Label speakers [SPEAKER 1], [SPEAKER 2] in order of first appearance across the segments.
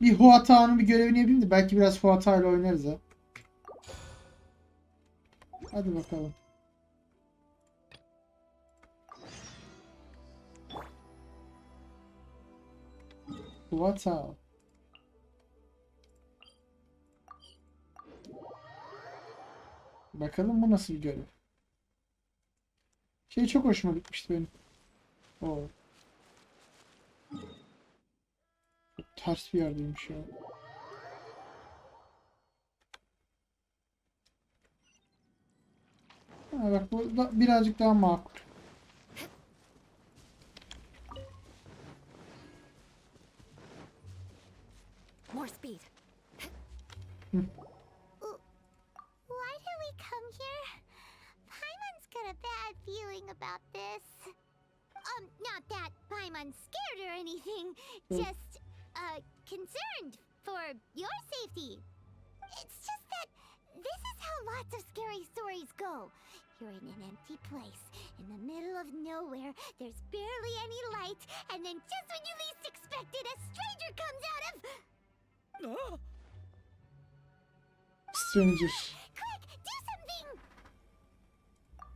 [SPEAKER 1] Bir Huata'nın bir görevini yapayım da belki biraz Huata ile oynarız ha. Hadi bakalım. Huata. Bakalım bu nasıl bir görev. Şey çok hoşuma gitmişti benim. Oo. Çok ters bir yerdeymiş ya. Ha, bak bu da birazcık daha makul.
[SPEAKER 2] More speed.
[SPEAKER 1] Hı.
[SPEAKER 2] Why did we come here? Paimon's got a bad feeling about this. Not that Paimon's scared or anything. Just, concerned for your safety. It's just that this is how lots of scary stories go. You're in an empty place, in the middle of nowhere, there's barely any light, and then just when you least expect it, a stranger comes out of...
[SPEAKER 1] Stranger.
[SPEAKER 2] Quick, do something!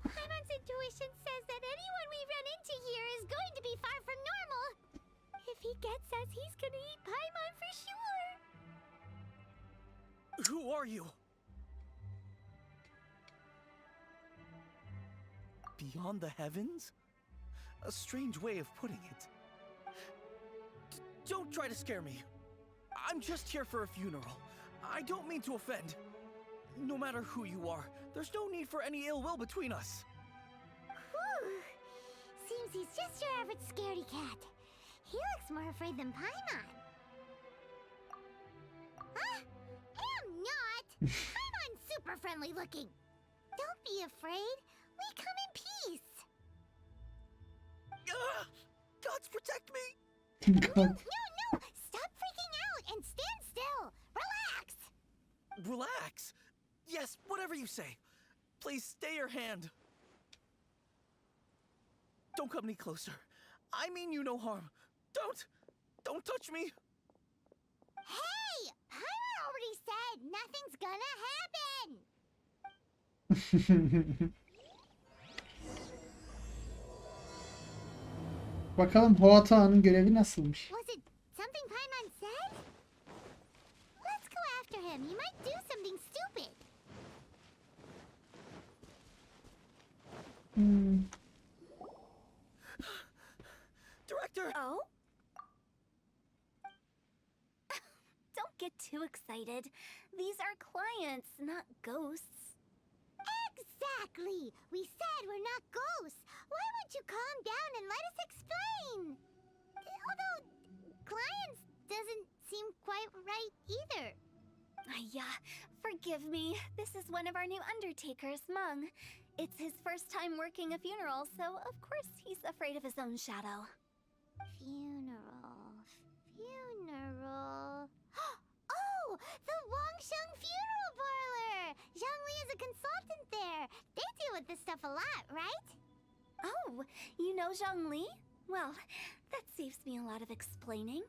[SPEAKER 2] Paimon's intuition says that anyone we run into here is going to be far from normal. If he gets us, he's gonna eat Paimon for sure.
[SPEAKER 3] Who are you? Beyond the heavens? A strange way of putting it. Don't try to scare me. I'm just here for a funeral. I don't mean to offend. No matter who you are, there's no need for any ill will between us.
[SPEAKER 2] Whew. Seems he's just your average scaredy cat. He looks more afraid than Paimon. Huh? I'm not! Paimon's super friendly looking. Don't be afraid. We come in peace.
[SPEAKER 3] Gods protect me!
[SPEAKER 2] No! Stop freaking out and stand still. Relax.
[SPEAKER 3] Relax. Yes, whatever you say. Please stay your hand. Don't come any closer. I mean you no harm. Don't touch me.
[SPEAKER 2] Hey! Paimon already said nothing's gonna happen.
[SPEAKER 1] Bakalım Huata'nın görevi nasılmış?
[SPEAKER 2] Was it something Paimon said? Let's go after him. He might do something stupid.
[SPEAKER 3] Director!
[SPEAKER 2] Oh? Don't get too excited. These are clients, not ghosts. Exactly! We said we're not ghosts. Why won't you calm down and let us explain? Although, clients doesn't seem quite right either. Yeah, forgive me. This is one of our new undertakers, Mung. It's his first time working a funeral, so of course he's afraid of his own shadow. Funeral. Oh! The Wangsheng Funeral Parlor! Zhangli is a consultant there. They deal with this stuff a lot, right? Oh, you know Zhangli? Well, that saves me a lot of explaining.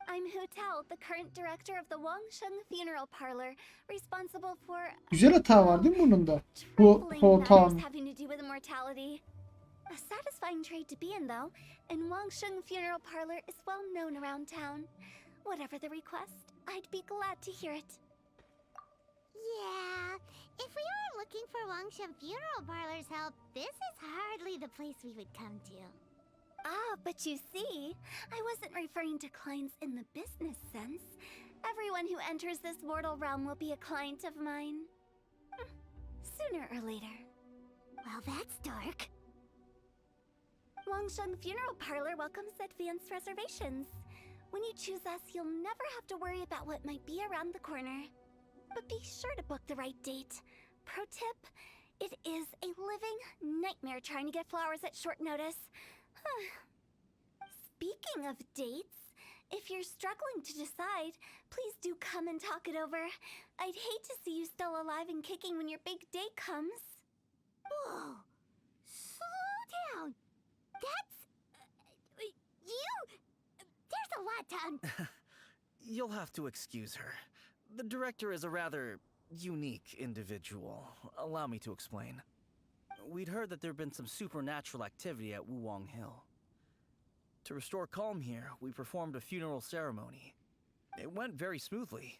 [SPEAKER 2] I'm Hu Tao, the current director of the Wangsheng Funeral Parlor, responsible for...
[SPEAKER 1] Güzel hata var değil mi bunun da?
[SPEAKER 2] trifling matters
[SPEAKER 1] Huata'nın.
[SPEAKER 2] having to do with immortality. A satisfying trade to be in, though, and Wangsheng Funeral Parlor is well known around town. Whatever the request, I'd be glad to hear it. Yeah, if we were looking for Wangsheng Funeral Parlor's help, this is hardly the place we would come to. Ah, but you see, I wasn't referring to clients in the business sense. Everyone who enters this mortal realm will be a client of mine. Sooner or later. Well, that's dark. Wangsheng Funeral Parlor welcomes advanced reservations. When you choose us, you'll never have to worry about what might be around the corner. But be sure to book the right date. Pro tip, it is a living nightmare trying to get flowers at short notice. Speaking of dates, if you're struggling to decide, please do come and talk it over. I'd hate to see you still alive and kicking when your big day comes. Whoa! Slow down! That's... you... There's a lot to
[SPEAKER 3] You'll have to excuse her. The director is a rather unique individual. Allow me to explain. We'd heard that there'd been some supernatural activity at Wuwang Hill. To restore calm here, we performed a funeral ceremony. It went very smoothly.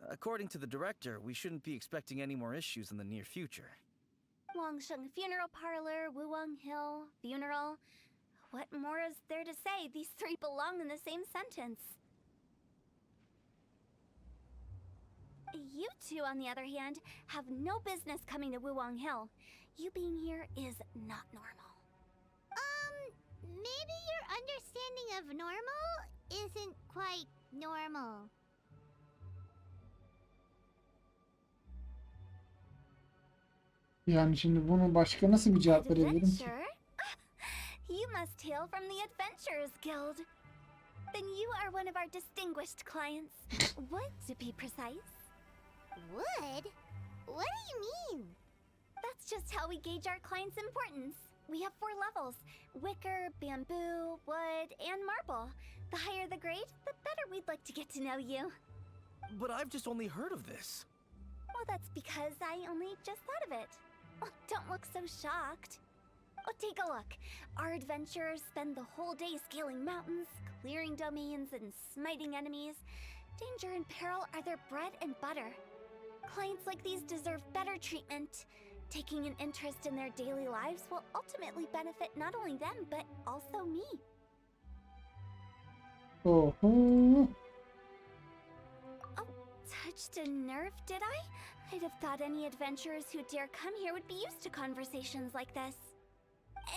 [SPEAKER 3] According to the director, we shouldn't be expecting any more issues in the near future.
[SPEAKER 2] Wangsheng Funeral Parlor, Wuwang Hill, funeral. What more is there to say? These three belong in the same sentence. You two, on the other hand, have no business coming to Wuwang Hill. You being here is not normal.
[SPEAKER 4] Maybe your understanding of normal isn't quite normal.
[SPEAKER 1] Yani şimdi bunu başka nasıl bir cevap verebilirim ki?
[SPEAKER 2] Adventure? You must hail from the Adventurers Guild. Then you are one of our distinguished clients. Would, to be precise.
[SPEAKER 4] Wood? What do you mean?
[SPEAKER 2] That's just how we gauge our clients' importance. We have 4 levels: wicker, bamboo, wood, and marble. The higher the grade, the better we'd like to get to know you.
[SPEAKER 3] But I've just only heard of this.
[SPEAKER 2] Well, that's because I only just thought of it. Oh, don't look so shocked. Oh, take a look. Our adventurers spend the whole day scaling mountains, clearing domains, and smiting enemies. Danger and peril are their bread and butter. Clients like these deserve better treatment. Taking an interest in their daily lives will ultimately benefit not only them, but also me.
[SPEAKER 1] Oho.
[SPEAKER 2] Oh, touched a nerve, did I? I'd have thought any adventurers who dare come here would be used to conversations like this.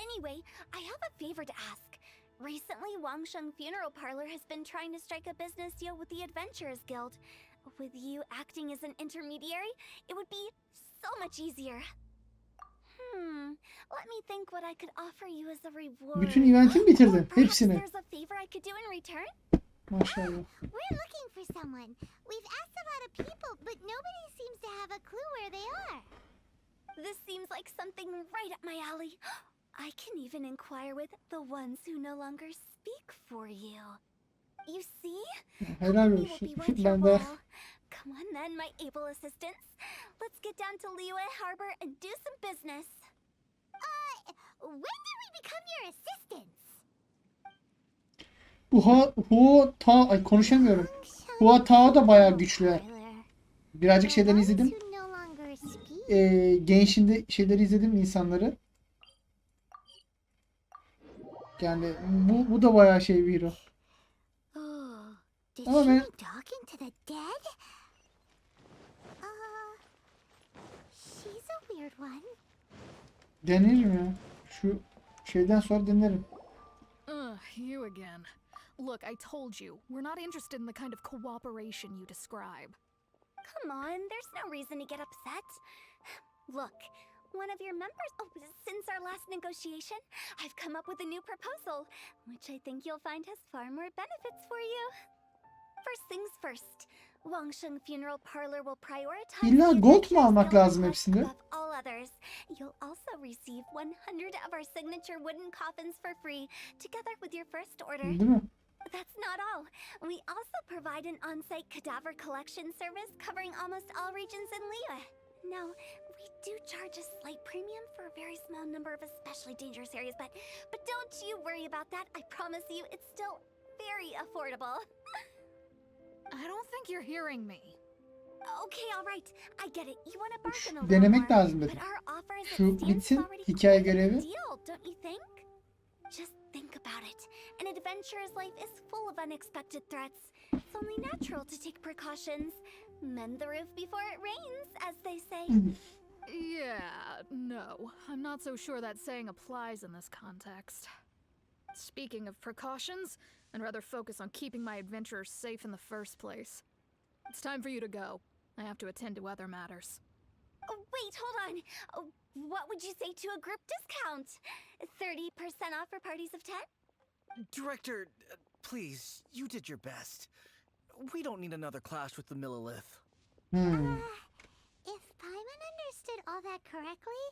[SPEAKER 2] Anyway, I have a favor to ask. Recently, Wangsheng Funeral Parlor has been trying to strike a business deal with the Adventurers Guild. With you acting as an intermediary, it would be so much easier. Let me think what I could offer you as a reward.
[SPEAKER 1] Bütün event'i mi bitirdin?
[SPEAKER 2] Or perhaps
[SPEAKER 1] Hepsini.
[SPEAKER 2] there's a favor I could do in return?
[SPEAKER 1] Maşallah.
[SPEAKER 4] We're looking for someone. We've asked a lot of people, but nobody seems to have a clue where they are.
[SPEAKER 2] This seems like something right up my alley. I can even inquire with the ones who no longer speak for you. You see?
[SPEAKER 1] Helal
[SPEAKER 2] We will
[SPEAKER 1] olsun.
[SPEAKER 2] be worth your
[SPEAKER 1] Ben de
[SPEAKER 2] while. Come on then, my able assistants. Let's get down to Liyue Harbor and do some business.
[SPEAKER 4] When did we become your assistants?
[SPEAKER 1] Ay konuşamıyorum. Hua Tao da bayağı güçlü. Birazcık şeyleri izledim.
[SPEAKER 4] Who no longer speak?
[SPEAKER 1] Gençinde şeyleri izledim insanları. Yani bu da bayağı şey bir hero.
[SPEAKER 4] Oh, did
[SPEAKER 1] Ama
[SPEAKER 4] she
[SPEAKER 1] ben-
[SPEAKER 4] talk into the dead? She's a weird one.
[SPEAKER 1] Denerim ya. Şu şeyden sonra denerim.
[SPEAKER 5] You again. Look, I told you, we're not interested in the kind of cooperation you describe.
[SPEAKER 2] Come on, there's no reason to get upset. Look, one of your members... Oh, since our last negotiation, I've come up with a new proposal, which I think you'll find has far more benefits for you. First things first, Wangsheng Funeral Parlor will prioritize...
[SPEAKER 1] İlla
[SPEAKER 2] the
[SPEAKER 1] gold mu
[SPEAKER 2] Adventurers
[SPEAKER 1] almak
[SPEAKER 2] Guild
[SPEAKER 1] lazım
[SPEAKER 2] request
[SPEAKER 1] hepsinde?
[SPEAKER 2] above all others. You'll also receive 100 of our signature wooden coffins for free, together with your first order.
[SPEAKER 1] Değil mi?
[SPEAKER 2] That's not all. We also provide an on-site cadaver collection service covering almost all regions in Liyue. Now, we do charge a slight premium for a very small number of especially dangerous areas, but don't you worry about that. I promise you, it's still very affordable.
[SPEAKER 5] I don't think you're hearing me.
[SPEAKER 2] Okay, all right. I get it. You want to bargain a little
[SPEAKER 1] Denemek
[SPEAKER 2] more,
[SPEAKER 1] lazım
[SPEAKER 2] but
[SPEAKER 1] dedim.
[SPEAKER 2] our offer as it
[SPEAKER 1] Şu
[SPEAKER 2] stands is
[SPEAKER 1] bitsin,
[SPEAKER 2] already
[SPEAKER 1] hikaye
[SPEAKER 2] quite a
[SPEAKER 1] görevi.
[SPEAKER 2] good deal, don't you think? Just think about it. An adventurer's life is full of unexpected threats. It's only natural to take precautions. Mend the roof before it rains, as they say.
[SPEAKER 5] Yeah, no. I'm not so sure that saying applies in this context. Speaking of precautions, I'd rather focus on keeping my adventurers safe in the first place. It's time for you to go. I have to attend to other matters.
[SPEAKER 2] Oh, wait, hold on. Oh, what would you say to a group discount? 30% off for parties of 10?
[SPEAKER 3] Director, please, you did your best. We don't need another clash with the Millilith.
[SPEAKER 1] Hmm.
[SPEAKER 4] If Paimon understood all that correctly,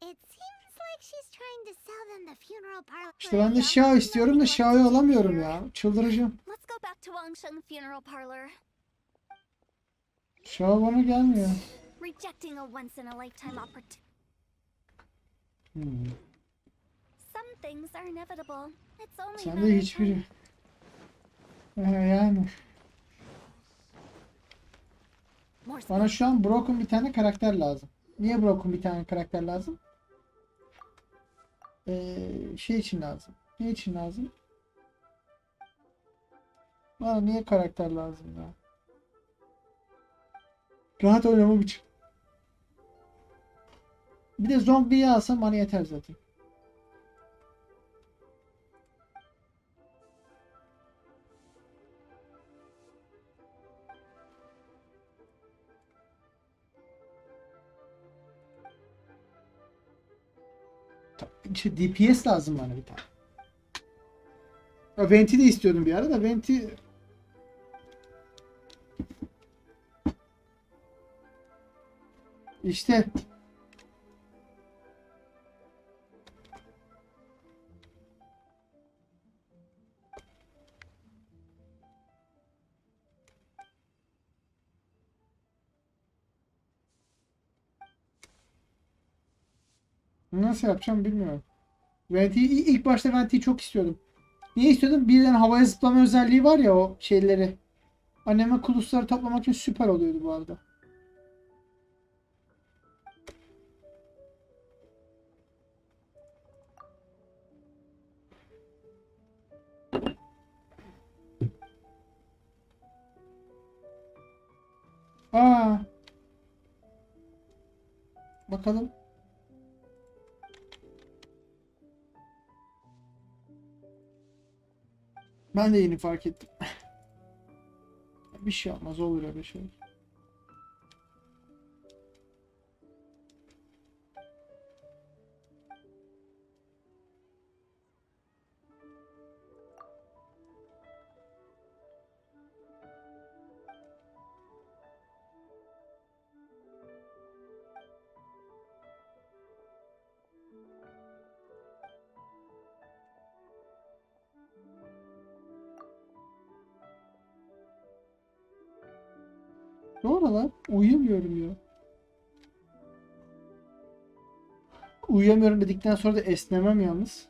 [SPEAKER 4] it seems It's like she's trying to sell them the funeral parlor.
[SPEAKER 1] İşte ben de Xiao istiyorum da Xiao'yu alamıyorum ya. Çıldıracağım.
[SPEAKER 2] Let's go back to Wangsheng Funeral Parlor.
[SPEAKER 1] Xiao bana gelmiyor.
[SPEAKER 2] Rejecting a once in a lifetime opportunity.
[SPEAKER 1] Hmm.
[SPEAKER 2] Some things are inevitable. It's only a
[SPEAKER 1] Sen
[SPEAKER 2] matter
[SPEAKER 1] de
[SPEAKER 2] of
[SPEAKER 1] hiçbiri.
[SPEAKER 2] time.
[SPEAKER 1] Yani.
[SPEAKER 2] More speed.
[SPEAKER 1] Bana şu an Brock'un bir tane karakter lazım. Niye Brock'un bir tane karakter lazım? Şey için lazım. Ne için lazım? Bana niye karakter lazım ya? Rahat oynamam için. Bir de zombiyi alsam bana yeter zaten. İşte DPS lazım bana bir tane. Ya Venti de istiyordum bir ara da Venti işte nasıl yapacağım bilmiyorum. Venti'yi ilk başta Venti'yi çok istiyordum. Niye istiyordum? Birden havaya zıplama özelliği var ya o şeyleri. Anneme kulusları toplamak için süper oluyordu bu arada. Aa. Bakalım. Ben de yeni fark ettim. Bir şey olmaz, olur öyle şey. Doğru lan. Uyuyamıyorum ya. Uyuyamıyorum dedikten sonra da esnemem yalnız.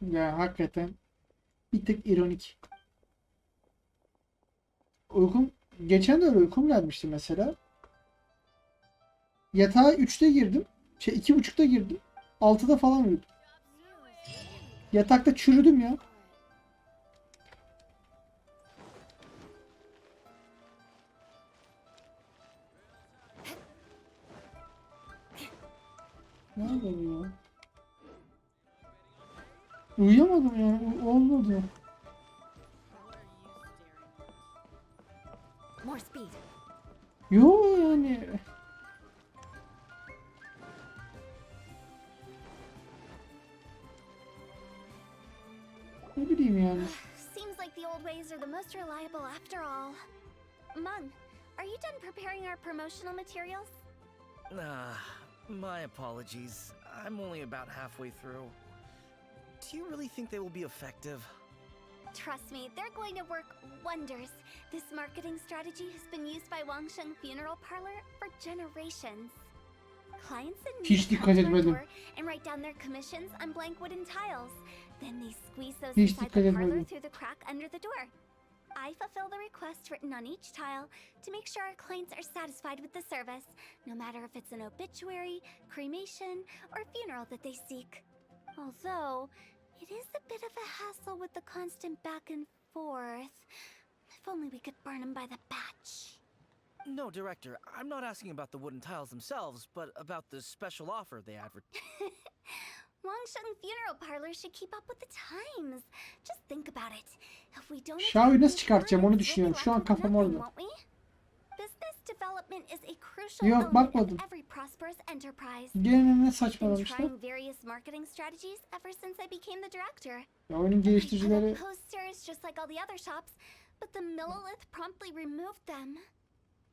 [SPEAKER 1] Ya hakikaten bir tık ironik. Geçen de öyle uykum gelmişti mesela. Yatağa 3'te girdim. 2.30'da girdim. 6'da falan uyudum. Yatakta çürüdüm ya. Nerede bu ya? Uyuyamadım ya. Olmadı.
[SPEAKER 2] More speed.
[SPEAKER 1] Yo yani. Ne bileyim yani.
[SPEAKER 2] Seems like the old ways are the most reliable after all. Mung, are you done preparing our promotional materials?
[SPEAKER 3] My apologies. I'm only about halfway through. Do you really think they will be effective?
[SPEAKER 2] Trust me, they're going to work wonders. This marketing strategy has been used by Wangsheng Funeral Parlor for generations. Clients in
[SPEAKER 1] Hiç dikkat etmedim.
[SPEAKER 2] and write down their commissions on blank wooden tiles. Then they squeeze those
[SPEAKER 1] Hiç
[SPEAKER 2] inside
[SPEAKER 1] dikkat
[SPEAKER 2] the parlor
[SPEAKER 1] etmedim.
[SPEAKER 2] through the crack under the door. I fulfill the requests written on each tile to make sure our clients are satisfied with the service, no matter if it's an obituary, cremation, or funeral that they seek. Although, it is a bit of a hassle with the constant back and forth. If only we could burn them by the batch.
[SPEAKER 3] No, Director, I'm not asking about the wooden tiles themselves, but about the special offer they advertised.
[SPEAKER 2] Wangsheng Funeral Parlor should keep up with the times. Just think about it. If we don't
[SPEAKER 1] Xiao'yu nasıl çıkartacağım onu düşünüyorum. Şu an kafam orada.
[SPEAKER 2] Business development is a crucial
[SPEAKER 1] Yok,
[SPEAKER 2] element
[SPEAKER 1] bakmadım.
[SPEAKER 2] of every prosperous prosperous enterprise.
[SPEAKER 1] Gene ne
[SPEAKER 2] Been
[SPEAKER 1] saçmalamışlar.
[SPEAKER 2] trying various marketing strategies ever since I became the director.
[SPEAKER 1] Ya oyunun
[SPEAKER 2] I put
[SPEAKER 1] geliştiricileri
[SPEAKER 2] up posters just like all the other shops, but the Millilith promptly removed them.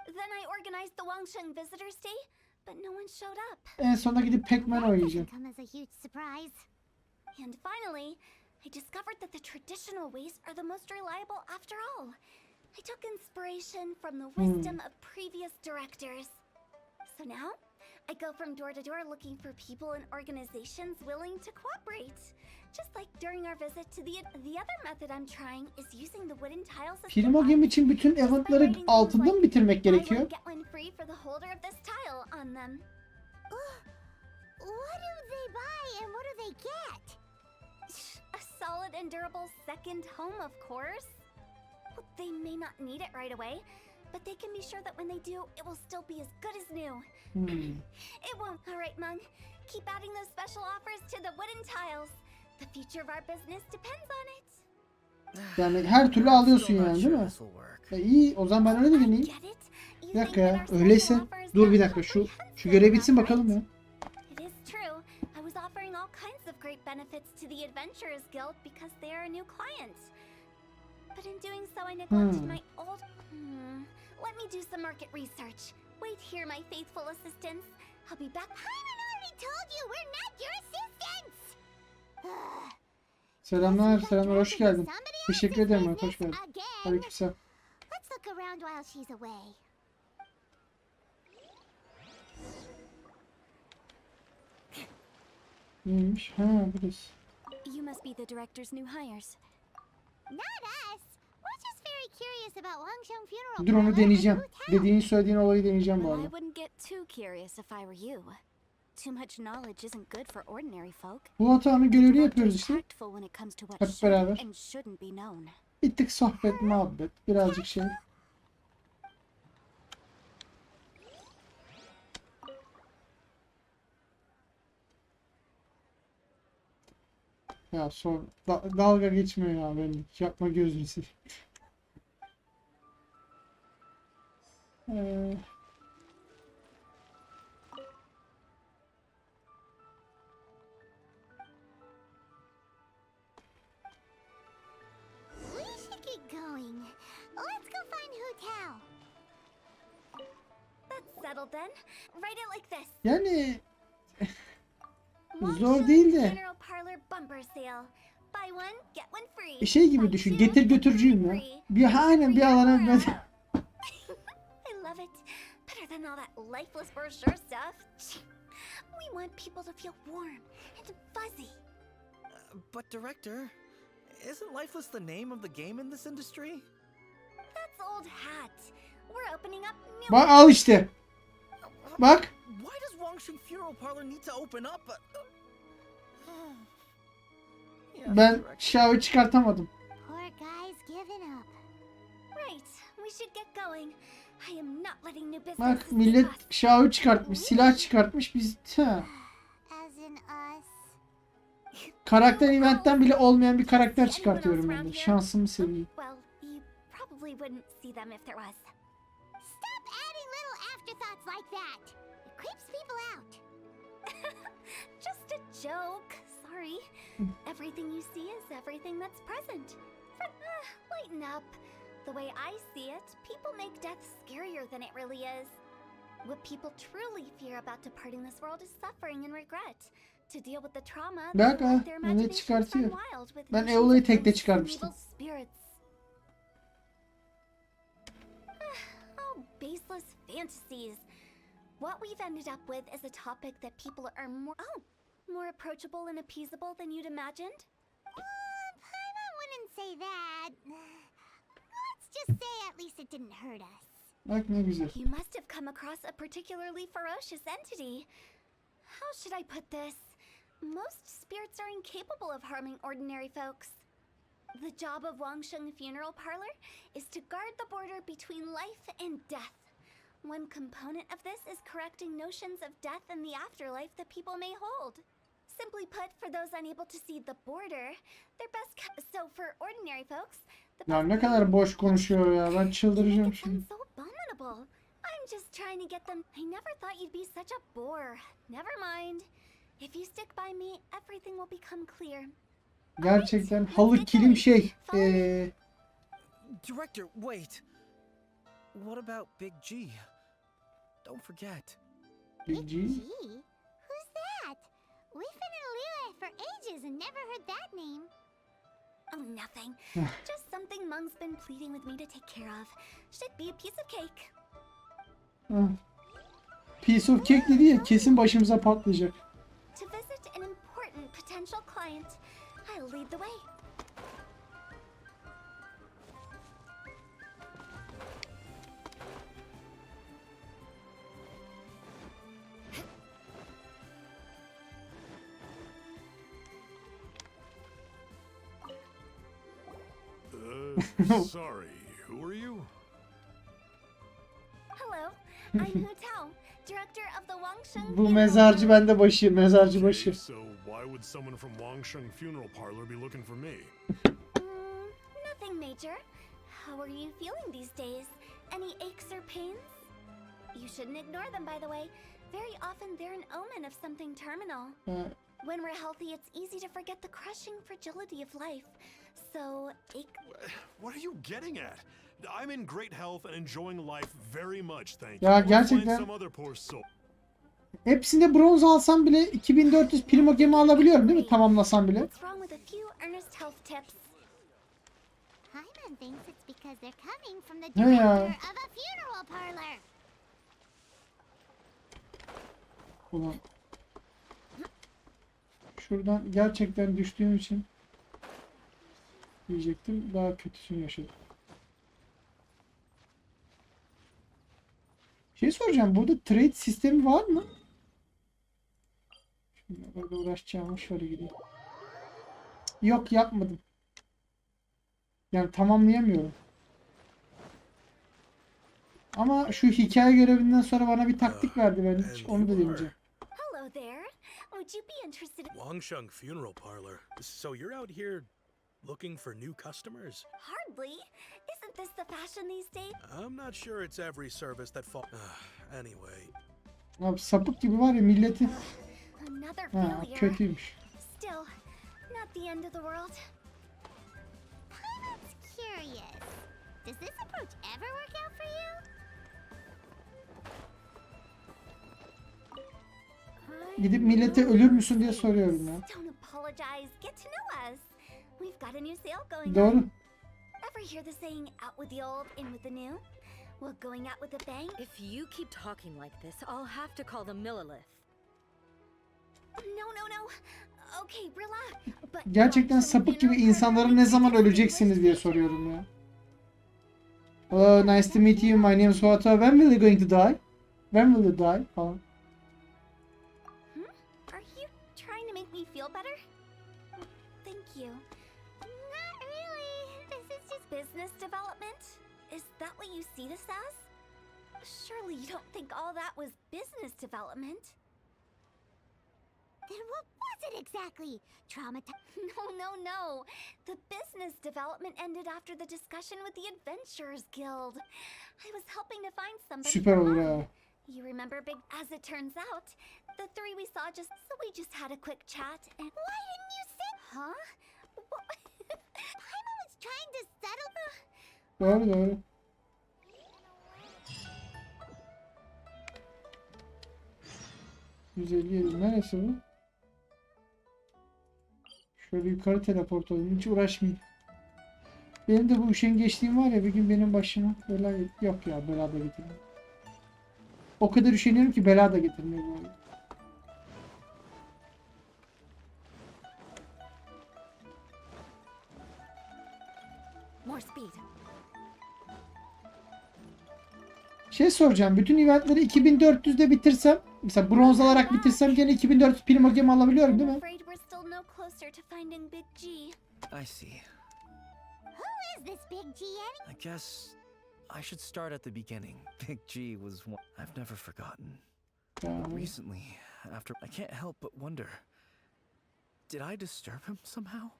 [SPEAKER 2] Then I organized the Wangsheng Visitors Day, but no one showed up.
[SPEAKER 1] en sonunda gidip Pac-Man
[SPEAKER 4] That
[SPEAKER 1] oynayacağım.
[SPEAKER 4] doesn't come as a huge surprise.
[SPEAKER 2] And finally, I discovered that the traditional ways are the most reliable after all. I took inspiration from the wisdom of previous directors. So now, I go from door to door looking for people and organizations willing to cooperate. Just like during our visit to the other method I'm trying is using the wooden tiles as
[SPEAKER 1] Primo Game
[SPEAKER 2] supplies.
[SPEAKER 1] için bütün eventları altında mı bitirmek
[SPEAKER 2] Buy one,
[SPEAKER 1] gerekiyor?
[SPEAKER 2] get one free for the holder of this tile on them.
[SPEAKER 4] What do they buy and what do they get?
[SPEAKER 2] A solid and durable second home, of course. Well, they may not need it right away, but they can be sure that when they do, it will still be as good as new. It won't. All right, Mung. Keep adding those special offers to the wooden tiles. The future of our business depends on it.
[SPEAKER 1] Yani her türlü alıyorsun
[SPEAKER 3] Still not
[SPEAKER 1] yani değil
[SPEAKER 3] sure
[SPEAKER 1] mi?
[SPEAKER 3] this will work.
[SPEAKER 1] İyi o zaman ben öyle
[SPEAKER 2] I
[SPEAKER 1] deneyeyim.
[SPEAKER 2] get it. You
[SPEAKER 1] Bir dakika
[SPEAKER 2] think that
[SPEAKER 1] ya
[SPEAKER 2] our special
[SPEAKER 1] öyleyse
[SPEAKER 2] offers
[SPEAKER 1] dur bir
[SPEAKER 2] not
[SPEAKER 1] dakika şu
[SPEAKER 2] comprehensive
[SPEAKER 1] görev bitsin
[SPEAKER 2] enough,
[SPEAKER 1] bakalım ya.
[SPEAKER 2] right? It is true. I was offering all kinds of great benefits to the Adventurers Guild because they are a new client. But in doing so, I neglected my old... Let me do some market research. Wait here, my faithful assistants. I'll be back.
[SPEAKER 4] Paimon already told you we're not your assistants!
[SPEAKER 1] Selamlar
[SPEAKER 4] Seems like
[SPEAKER 1] selamlar hoş
[SPEAKER 4] dragging
[SPEAKER 1] geldin.
[SPEAKER 4] somebody
[SPEAKER 1] Teşekkür
[SPEAKER 4] else's
[SPEAKER 1] ederim hoş
[SPEAKER 4] business
[SPEAKER 1] geldin.
[SPEAKER 4] again.
[SPEAKER 1] Aleykümselam.
[SPEAKER 4] Let's look around while she's away.
[SPEAKER 1] Neymiş? Ha burası.
[SPEAKER 2] You must be the director's new hires.
[SPEAKER 4] Not us. We're just very curious about Wangsheng Funeral
[SPEAKER 1] Dur
[SPEAKER 4] Parlor
[SPEAKER 1] onu
[SPEAKER 4] and
[SPEAKER 1] deneyeceğim.
[SPEAKER 4] Wu Tao.
[SPEAKER 1] Dediğin söylediğin olayı deneyeceğim bu
[SPEAKER 2] Well, I
[SPEAKER 1] arada.
[SPEAKER 2] wouldn't get too curious if I were you. Too much knowledge isn't good for ordinary folk.
[SPEAKER 1] Bu hatanın görevini yapıyoruz
[SPEAKER 2] Director's
[SPEAKER 1] işte.
[SPEAKER 2] tactful when it comes to what
[SPEAKER 1] Hep
[SPEAKER 2] should
[SPEAKER 1] beraber.
[SPEAKER 2] and shouldn't be known.
[SPEAKER 1] Bir tık sohbet muhabbet birazcık şey. Ya dalga geçmiyor ya ben. Yapma gözünü seveyim.
[SPEAKER 4] We should get going. Let's go find Hu Tao.
[SPEAKER 2] That's settled then. Write it like this.
[SPEAKER 1] Yani zor
[SPEAKER 2] Wangsheng
[SPEAKER 1] değil de.
[SPEAKER 2] Funeral Parlor bumper sale. Buy one, get one free.
[SPEAKER 1] Şey gibi
[SPEAKER 2] Buy
[SPEAKER 1] düşün.
[SPEAKER 2] two,
[SPEAKER 1] Getir
[SPEAKER 2] get
[SPEAKER 1] götürücüyüm
[SPEAKER 2] one
[SPEAKER 1] ya.
[SPEAKER 2] free.
[SPEAKER 1] Aynen bir alana ben.
[SPEAKER 2] I love it. Better than all that lifeless brochure stuff. We want people to feel warm and fuzzy.
[SPEAKER 3] But director, isn't Lifeless the name of the game in this industry?
[SPEAKER 2] That's old hat. We're opening up new.
[SPEAKER 1] Bak al işte. Bak.
[SPEAKER 3] Why does Wangsheng Funeral Parlor need to open up? Yes,
[SPEAKER 1] Ben
[SPEAKER 3] director.
[SPEAKER 1] şahı çıkartamadım.
[SPEAKER 4] Poor guy's given up.
[SPEAKER 2] Right. We should get going. I am not letting new businesses
[SPEAKER 1] Bak millet
[SPEAKER 2] keep us.
[SPEAKER 1] şahı çıkartmış. Silah çıkartmış. Biz ha.
[SPEAKER 4] As in us.
[SPEAKER 1] Karakter eventten bile olmayan bir karakter çıkartıyorum ben de. Şansımı seveyim.
[SPEAKER 2] Well, you probably wouldn't see them if there was.
[SPEAKER 4] Stop adding little afterthoughts like that. It creeps people out.
[SPEAKER 2] Just a joke. Sorry. Everything you see is everything that's present. Lighten up. The way I see it, people make death scarier than it really is. What people truly fear about departing this world is suffering and regret. To deal with the trauma,
[SPEAKER 1] Bak
[SPEAKER 2] they
[SPEAKER 1] ha,
[SPEAKER 2] let their
[SPEAKER 1] millet
[SPEAKER 2] imaginations
[SPEAKER 1] çıkartıyor.
[SPEAKER 2] run wild with
[SPEAKER 1] Ben
[SPEAKER 2] visions
[SPEAKER 1] Eola'yı
[SPEAKER 2] of
[SPEAKER 1] tekte
[SPEAKER 2] ghosts and
[SPEAKER 1] çıkarmıştım.
[SPEAKER 2] evil spirits. Oh, baseless fantasies. What we've ended up with is a topic that people are more approachable and appeasable than you'd imagined.
[SPEAKER 4] Paimon wouldn't say that. Let's just say at least it didn't hurt us.
[SPEAKER 1] Bak ne güzel.
[SPEAKER 2] You must have come across a particularly ferocious entity. How should I put this? Most spirits are incapable of harming ordinary folks. The job of Wangsheng Funeral Parlor is to guard the border between life and death. One component of this is correcting notions of death and the afterlife that people may hold. Simply put, for those unable to see the border, their best so for ordinary folks, the
[SPEAKER 1] Ya
[SPEAKER 2] best
[SPEAKER 1] ne kadar boş konuşuyor ya. Ben çıldıracağım
[SPEAKER 2] It
[SPEAKER 1] şimdi.
[SPEAKER 2] sounds so abominable. I'm just trying to get them. I never thought you'd be such a bore. Never mind. If you stick by me, everything will become clear.
[SPEAKER 1] Gerçekten halı kilim şey.
[SPEAKER 3] Director, wait. What about Big G? Don't forget.
[SPEAKER 1] Big G.
[SPEAKER 4] Who's that? We've been in Liyue for ages and never heard that name.
[SPEAKER 2] Oh, nothing. Just something Mung's been pleading with me to take care of. Should be a piece of cake.
[SPEAKER 1] Piece of cake dedi ya, kesin başımıza patlayacak.
[SPEAKER 2] To visit an important potential client, I'll lead the way.
[SPEAKER 6] Sorry, who are you?
[SPEAKER 2] Hello, I'm Hu Tao, director of the Wangsheng.
[SPEAKER 1] Bu mezarcı bende başı, mezarcı
[SPEAKER 6] Okay,
[SPEAKER 1] başı.
[SPEAKER 6] so why would someone from Wangsheng Funeral Parlor be looking for me?
[SPEAKER 2] Nothing major. How are you feeling these days? Any aches or pains? You shouldn't ignore them, by the way. Very often they're an omen of something terminal. When we're healthy, it's easy to forget the crushing fragility of life. So,
[SPEAKER 6] What are you getting at? I'm in great health and enjoying life very much, thank
[SPEAKER 1] Ya
[SPEAKER 6] you. Go find
[SPEAKER 1] gerçekten-
[SPEAKER 6] some other poor soul.
[SPEAKER 1] Hepsinde bronz alsam bile 2400 primo gemi alabiliyorum değil mi? Tamamlasam bile.
[SPEAKER 2] what's wrong with a few earnest health tips?
[SPEAKER 4] Paimon thinks it's because they're coming from the
[SPEAKER 1] Ne ya?
[SPEAKER 4] director of a funeral parlor.
[SPEAKER 1] Ulan. Şuradan gerçekten düştüğüm için diyecektim. Daha kötüsünü yaşadım. Şey soracağım. Burada trade sistemi var mı? Şimdi orada uğraşacağım. Şöyle gideyim. Yok, yapmadım. Yani tamamlayamıyorum. Ama şu hikaye görevinden sonra bana bir taktik verdi. Ben hiç onu da deneyeceğim.
[SPEAKER 2] Hello there. Would you be interested in...
[SPEAKER 7] Wangsheng Funeral Parlor. So you're out here looking for new customers?
[SPEAKER 2] Hardly. Isn't this the fashion these days?
[SPEAKER 7] I'm not sure it's every service that fall. Anyway,
[SPEAKER 1] Abi sapık gibi var ya milleti.
[SPEAKER 2] Another
[SPEAKER 1] Ha,
[SPEAKER 2] failure.
[SPEAKER 1] kötüymüş.
[SPEAKER 2] Still, not the end of the world.
[SPEAKER 4] Paimon's curious. Does this approach ever work out for you?
[SPEAKER 1] Gidip millete ölür müsün diye soruyorum ya.
[SPEAKER 2] Don't apologize. Get to know us. We've got a new sale going
[SPEAKER 1] Doğru.
[SPEAKER 2] on. Ever hear the saying, out with the old, in with the new? Well, going out with a bang?
[SPEAKER 8] If you keep talking like this, I'll have to call the Millilith.
[SPEAKER 2] No. Okay, relax. But
[SPEAKER 1] Gerçekten sapık gibi insanlara ne zaman öleceksiniz diye soruyorum ya. Hello, nice to meet you. My name is Wata. When will you going to die? When will you die? Falan.
[SPEAKER 2] Are you trying to make me feel better? Thank you.
[SPEAKER 4] Not really. This is just
[SPEAKER 2] Business development? Is that what you see this as? Surely you don't think all that was business development?
[SPEAKER 4] Then what was it exactly?
[SPEAKER 2] No. The business development ended after the discussion with the Adventurers Guild. I was helping to find somebody.
[SPEAKER 1] Süper
[SPEAKER 2] for
[SPEAKER 1] olur
[SPEAKER 2] Mom.
[SPEAKER 1] ha.
[SPEAKER 2] You remember Big... As it turns out, the three we saw just... So we just had a quick chat and...
[SPEAKER 4] Why didn't you say?
[SPEAKER 2] Huh?
[SPEAKER 4] Paimon was trying to settle.
[SPEAKER 1] Doğru. 157. Neresi bu? Şöyle yukarı teleport olayım. Hiç uğraşmayayım. Benim de bu üşengeçliğim var ya, bir gün benim başıma bela... Yok ya, bela da getirmiyor. O kadar üşeniyorum ki bela da getirmiyor bu arada.
[SPEAKER 2] More speed.
[SPEAKER 1] Şey soracağım. Bütün eventleri 2400'de bitirsem, mesela bronz alarak bitirsem gene 2400 primo gem alabiliyorum değil
[SPEAKER 2] I'm
[SPEAKER 1] mi?
[SPEAKER 2] afraid we're still no closer to finding Big G.
[SPEAKER 3] I see.
[SPEAKER 4] Who is this Big G anyway?
[SPEAKER 3] I guess I should start at the beginning. Big G was one I've never forgotten.
[SPEAKER 1] Ya,
[SPEAKER 3] Recently, after I can't help but wonder, did I disturb him somehow?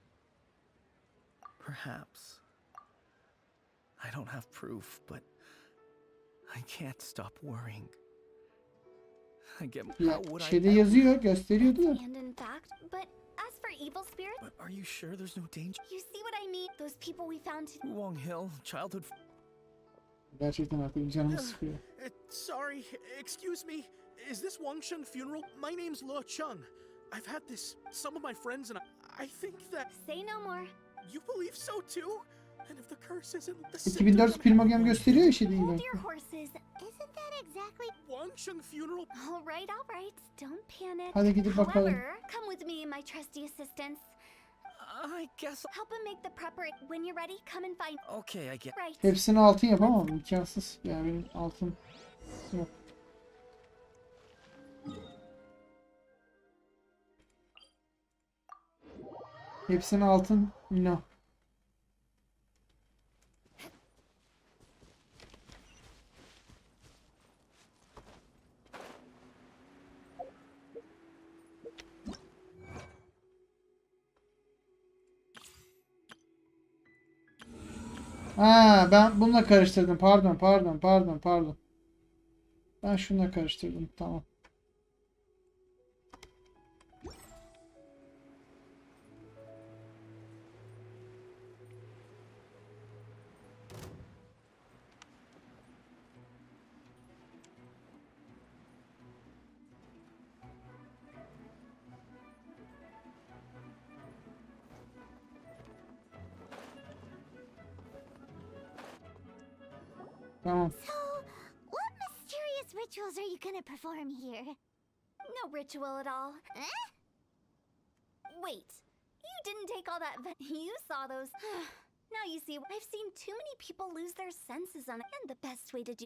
[SPEAKER 3] Perhaps. I don't have proof, but I can't stop worrying. I get.
[SPEAKER 1] Ya
[SPEAKER 3] How would I
[SPEAKER 1] şeyde
[SPEAKER 3] ever-
[SPEAKER 1] yazıyor, gösteriyordu da.
[SPEAKER 2] And in fact, but as for evil spirits,
[SPEAKER 3] But are you sure there's no danger?
[SPEAKER 2] you see what I mean? Those people we found
[SPEAKER 3] Wong Hill, childhood.
[SPEAKER 1] Gerçekten artık canımı sıkıyor.
[SPEAKER 7] Sorry, excuse me. Is this Wang Sheng funeral? My name's Luo Chung. I've had this. Some of my friends and I think that
[SPEAKER 2] Say no more.
[SPEAKER 7] you believe so too. And if the curse isn't the
[SPEAKER 1] 2400 Primogem gösteriyor ya şeyde
[SPEAKER 2] Hold
[SPEAKER 1] gibi.
[SPEAKER 2] your horses.
[SPEAKER 4] Isn't that exactly?
[SPEAKER 7] Wang Sheng funeral.
[SPEAKER 2] All right. Don't panic.
[SPEAKER 1] Hadi gidip bakalım.
[SPEAKER 2] However, come with me, my trusty assistants.
[SPEAKER 3] I guess.
[SPEAKER 2] Help him make the prepper. When you're ready, come and find.
[SPEAKER 3] Okay, I get.
[SPEAKER 2] Right.
[SPEAKER 1] Hepsini altın yapamam. İmkansız. Yani benim altın yok. Hepsini altın. No. Ha, ben bununla karıştırdım. Pardon. Ben şununla karıştırdım. Tamam. Tamam.
[SPEAKER 4] So, what mysterious rituals are you gonna perform here?
[SPEAKER 2] No ritual at all.
[SPEAKER 4] Eh?
[SPEAKER 2] Wait. You didn't take all that. You saw those. Now you see. I've seen too many people lose their senses on it, and the best way to do.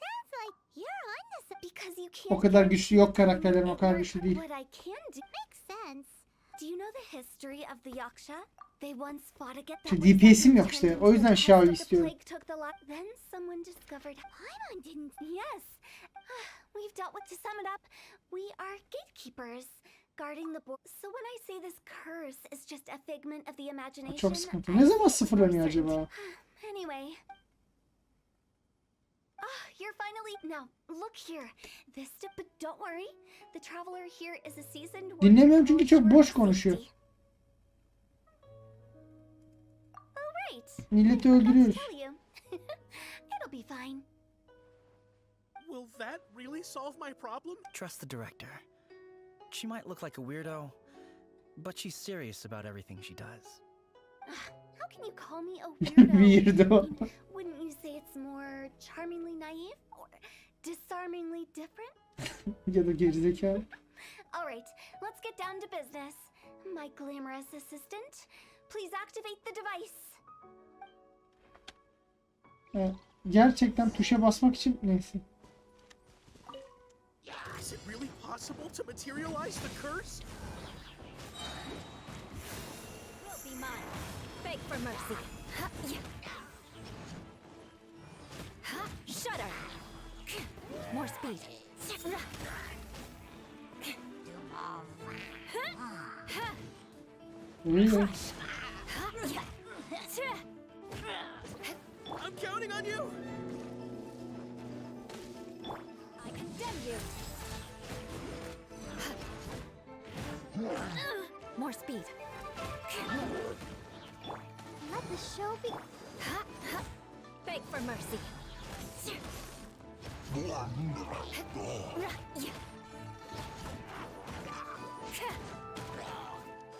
[SPEAKER 4] Sounds like you're onto something.
[SPEAKER 2] Because you can't.
[SPEAKER 1] O kadar
[SPEAKER 2] get
[SPEAKER 1] güçlü yok
[SPEAKER 2] from
[SPEAKER 1] karakterlerim, o kadar
[SPEAKER 2] ignorant
[SPEAKER 1] güçlü değil.
[SPEAKER 2] What I can do.
[SPEAKER 4] Makes sense.
[SPEAKER 2] Do you know the history of the Yaksha? They once fought against.
[SPEAKER 1] İşte DPS'im yok işte. O yüzden Xiao'yu istiyorum.
[SPEAKER 2] Then someone discovered.
[SPEAKER 4] Paimon didn't.
[SPEAKER 2] Yes. We've dealt with. To sum it up, we are gatekeepers, guarding the board. So when I say this curse is just a figment of the imagination,
[SPEAKER 1] Çok sıkıntı.
[SPEAKER 2] I
[SPEAKER 1] Ne zaman
[SPEAKER 2] say it with
[SPEAKER 1] sıfırlanıyor
[SPEAKER 2] more certainty.
[SPEAKER 1] acaba?
[SPEAKER 2] Anyway. You're finally. Now, look here. But don't worry. The traveler here is a seasoned warrior.
[SPEAKER 1] Dinlemiyorum çünkü çok
[SPEAKER 2] knowledgeable
[SPEAKER 1] boş
[SPEAKER 2] of
[SPEAKER 1] konuşuyor.
[SPEAKER 2] safety. Oh, right.
[SPEAKER 1] Milleti
[SPEAKER 2] I forgot to
[SPEAKER 1] öldürüyoruz.
[SPEAKER 2] tell you. It'll be fine.
[SPEAKER 7] Will that really solve my problem?
[SPEAKER 3] Trust the director. She might look like a weirdo, but she's serious about everything she does.
[SPEAKER 2] How can you call me a weirdo?
[SPEAKER 1] Weirdo.
[SPEAKER 2] I mean, wouldn't you say it's more charmingly naive or disarmingly different?
[SPEAKER 1] Ya da gerizekalı.
[SPEAKER 2] All right, let's get down to business. My glamorous assistant, please activate the device.
[SPEAKER 1] Gerçekten tuşa basmak için neyse.
[SPEAKER 7] Is it really possible to materialize the curse?
[SPEAKER 8] Will be mine. Beg for mercy. Shudder. More speed.
[SPEAKER 1] Really?
[SPEAKER 7] I'm counting on you.
[SPEAKER 8] I condemn you. More speed.
[SPEAKER 4] Let the show be.
[SPEAKER 8] Beg for mercy.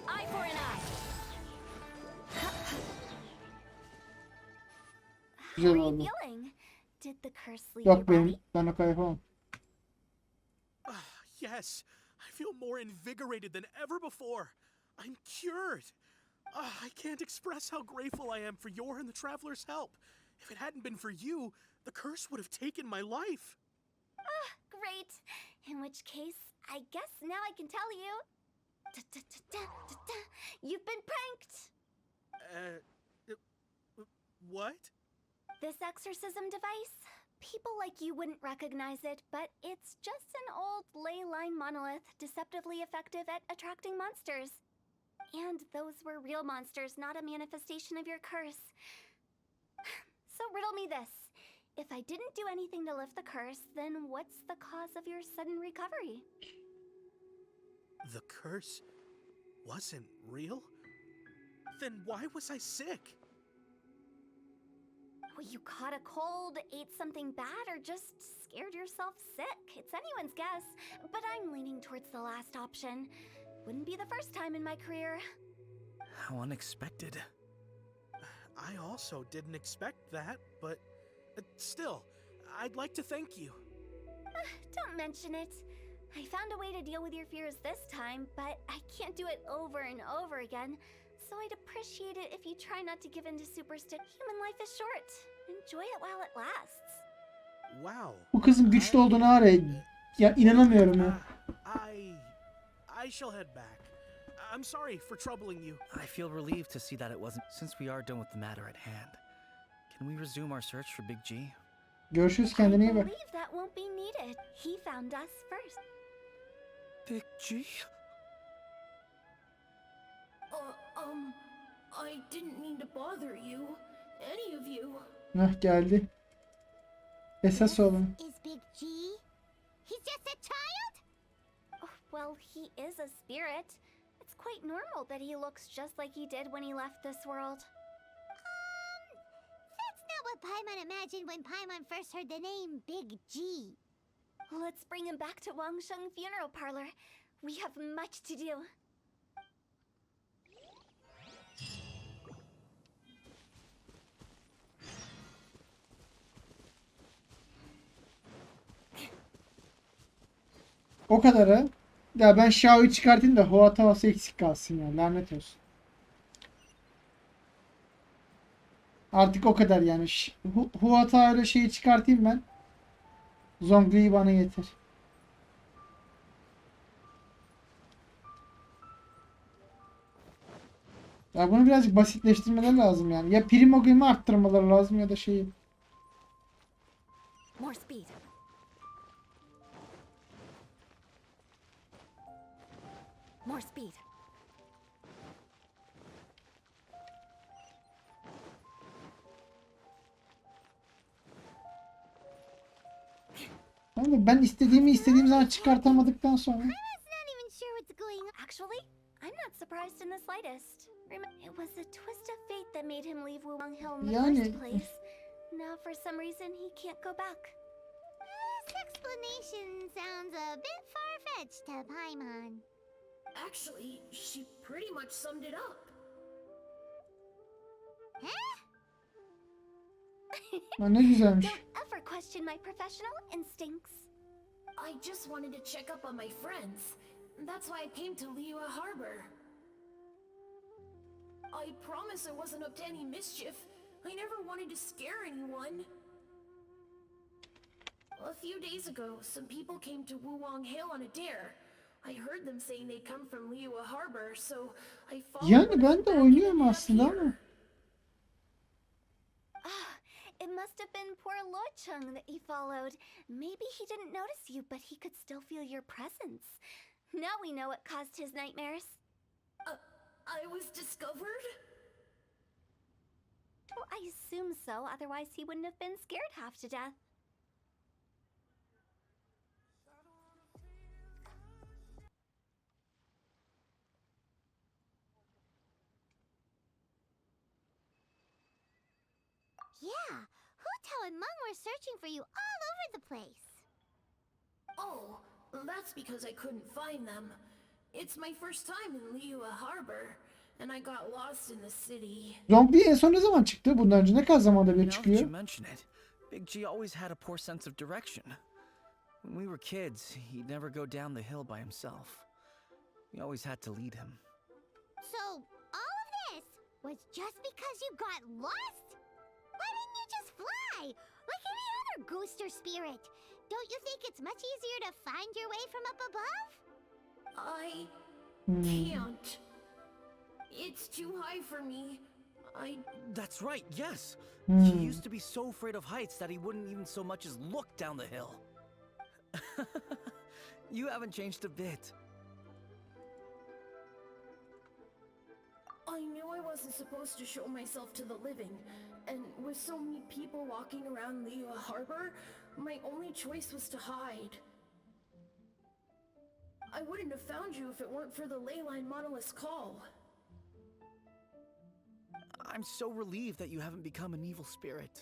[SPEAKER 8] Eye for an eye.
[SPEAKER 2] How
[SPEAKER 1] Güzel
[SPEAKER 2] are you
[SPEAKER 1] oldu.
[SPEAKER 2] feeling? Did the curse leave your
[SPEAKER 1] Yok benim,
[SPEAKER 2] body?
[SPEAKER 1] ben o kadar yapamam.
[SPEAKER 7] Yes, I feel more invigorated than ever before. I'm cured. I can't express how grateful I am for your and the traveler's help. If it hadn't been for you, the curse would have taken my life.
[SPEAKER 2] Great. In which case, I guess now I can tell you. You've been pranked.
[SPEAKER 7] What?
[SPEAKER 2] This exorcism device, people like you wouldn't recognize it, but it's just an old ley line monolith deceptively effective at attracting monsters. And those were real monsters, not a manifestation of your curse. So riddle me this. If I didn't do anything to lift the curse, then what's the cause of your sudden recovery?
[SPEAKER 7] The curse wasn't real? Then why was I sick?
[SPEAKER 2] Well, you caught a cold, ate something bad, or just scared yourself sick. It's anyone's guess, but I'm leaning towards the last option. Wouldn't be the first time in my career.
[SPEAKER 3] How unexpected.
[SPEAKER 7] I also didn't expect that, but still, I'd like to thank you.
[SPEAKER 2] Don't mention it. I found a way to deal with your fears this time, but I can't do it over and over again. So I'd appreciate it if you try not to give in to superstition. Human life is short. Enjoy it while it lasts.
[SPEAKER 7] Wow.
[SPEAKER 1] Bu kızın güçlü olduğunu var ya inanamıyorum ya.
[SPEAKER 7] I shall head back. I'm sorry for troubling you.
[SPEAKER 3] I feel relieved to see that it wasn't. Since we are done with the matter at hand, can we resume our search for Big G?
[SPEAKER 1] Görüşürüz, kendine iyi
[SPEAKER 2] I
[SPEAKER 1] bak.
[SPEAKER 2] believe that won't be needed. He found us first.
[SPEAKER 3] Big G?
[SPEAKER 9] I didn't mean to bother you. Any of you.
[SPEAKER 1] Hah, geldi. Esas olan.
[SPEAKER 4] Is Big G? He's just a child?
[SPEAKER 2] Oh, well, he is a spirit. It's quite normal that he looks just like he did when he left this world.
[SPEAKER 4] That's not what Paimon imagined when Paimon first heard the name Big G.
[SPEAKER 2] Let's bring him back to Wangsheng Funeral Parlor. We have much to do.
[SPEAKER 1] O kadar ha. Ya ben Xiao'yu çıkartayım da Hua Tao'su eksik kalsın ya. Lanet olsun. Artık o kadar yani. Hua Tao'yla şeyi çıkartayım ben. Zhongli'yi bana getir. Ya bunu birazcık basitleştirmeleri lazım yani. Ya Primoge'yi arttırmaları lazım ya da şeyi.
[SPEAKER 8] More speed. More speed.
[SPEAKER 1] Ama ben istediğim zaman çıkartamadıktan sonra.
[SPEAKER 4] I was not even sure what's going on.
[SPEAKER 2] Actually, I'm not surprised in the slightest. It was a twist of fate that made him leave Wulong Hill in the
[SPEAKER 1] Yani-
[SPEAKER 2] first place. Now, for some reason, he can't go back.
[SPEAKER 4] This explanation sounds a bit far-fetched to Paimon.
[SPEAKER 9] Actually, she pretty much summed it up.
[SPEAKER 4] Huh?
[SPEAKER 1] Ha, ne güzelmiş.
[SPEAKER 2] Don't ever question my professional instincts.
[SPEAKER 9] I just wanted to check up on my friends. That's why I came to Liyue Harbor. I promise I wasn't up to any mischief. I never wanted to scare anyone. A few days ago, some people came to Wulong Hill on a dare. I heard them saying they'd come from Liyue Harbor, so I followed
[SPEAKER 1] Yani
[SPEAKER 9] them
[SPEAKER 1] ben de
[SPEAKER 9] back
[SPEAKER 1] oynuyorum
[SPEAKER 9] and
[SPEAKER 1] aslında
[SPEAKER 9] here.
[SPEAKER 1] ama.
[SPEAKER 2] Ah, it must have been poor Luocheng that he followed. Maybe he didn't notice you, but he could still feel your presence. Now we know what caused his nightmares.
[SPEAKER 9] I was discovered?
[SPEAKER 2] Well, I assume so, otherwise he wouldn't have been scared half to death.
[SPEAKER 4] Yeah, Hu Tao and Meng were searching for you all over the place.
[SPEAKER 9] Oh, that's because I couldn't find them. It's my first time in Liyue Harbor, and I got lost in the city.
[SPEAKER 1] Zombie en son ne zaman çıktı? Bundan önce ne kadar zamanda bir
[SPEAKER 3] Now that you
[SPEAKER 1] çıkıyor?
[SPEAKER 3] mention it, Big G always had a poor sense of direction. When we were kids, he'd never go down the hill by himself. We always had to lead him.
[SPEAKER 4] So, all of this was just because you got lost? Why didn't you just fly? Like any other ghost or spirit? Don't you think it's much easier to find your way from up above?
[SPEAKER 9] I can't. It's too high for me.
[SPEAKER 3] That's right, yes!
[SPEAKER 1] Hmm.
[SPEAKER 3] He used to be so afraid of heights that he wouldn't even so much as look down the hill. You haven't changed a bit.
[SPEAKER 9] I knew I wasn't supposed to show myself to the living, and with so many people walking around Liyue Harbor, my only choice was to hide. I wouldn't have found you if it weren't for the leyline monolith's call.
[SPEAKER 3] I'm so relieved that you haven't become an evil spirit.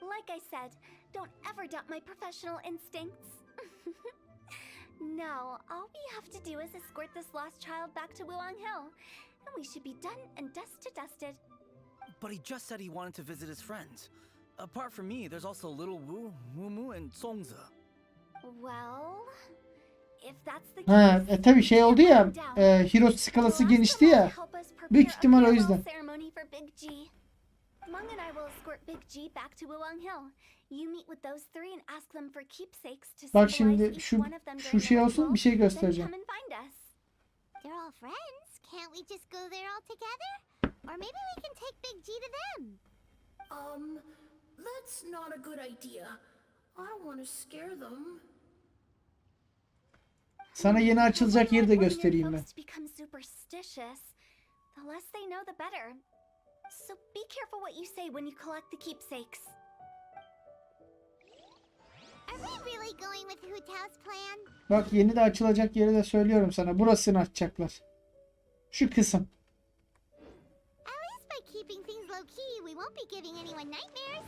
[SPEAKER 2] Like I said, don't ever doubt my professional instincts. Now, all we have to do is escort this lost child back to Wuang Hill, and we should be done and dusted.
[SPEAKER 3] But he just said he wanted to visit his friends. Apart from me, there's also Little Wu, Mumu, and Songzi.
[SPEAKER 2] Well, if that's the
[SPEAKER 1] Ha,
[SPEAKER 2] case,
[SPEAKER 1] tabii şey oldu ya,
[SPEAKER 2] calm down.
[SPEAKER 1] Hero skalası
[SPEAKER 2] We'll ask
[SPEAKER 1] genişti
[SPEAKER 2] Among
[SPEAKER 1] ya.
[SPEAKER 2] to help us prepare
[SPEAKER 1] Büyük
[SPEAKER 2] a
[SPEAKER 1] ihtimal o
[SPEAKER 2] farewell
[SPEAKER 1] yüzden.
[SPEAKER 2] ceremony for Big G. Mung and I will escort Big G back to Wuang Hill. You meet with those three and ask them for keepsakes to
[SPEAKER 1] Bak
[SPEAKER 2] symbolize
[SPEAKER 1] şimdi
[SPEAKER 2] each
[SPEAKER 1] şu
[SPEAKER 2] one of them
[SPEAKER 1] şu
[SPEAKER 2] during the
[SPEAKER 1] şey olsun,
[SPEAKER 2] ritual,
[SPEAKER 1] bir şey
[SPEAKER 2] then
[SPEAKER 1] göstereceğim.
[SPEAKER 2] come and find us.
[SPEAKER 4] They're all friends. Can't we just go there all together? Or maybe we can take Big G to them.
[SPEAKER 9] That's not a good idea. I don't want to scare them.
[SPEAKER 1] Sana yeni açılacak yeri de
[SPEAKER 2] When your
[SPEAKER 1] göstereyim ben.
[SPEAKER 2] folks become superstitious, the less they know the better. So be careful what you say when you collect the keepsakes.
[SPEAKER 4] Are we really going with Hu Tao's plan?
[SPEAKER 1] Bak yeni de açılacak yeri de söylüyorum sana. Burasını açacaklar. Şu kısım.
[SPEAKER 4] At least by keeping things low key, we won't be giving anyone nightmares.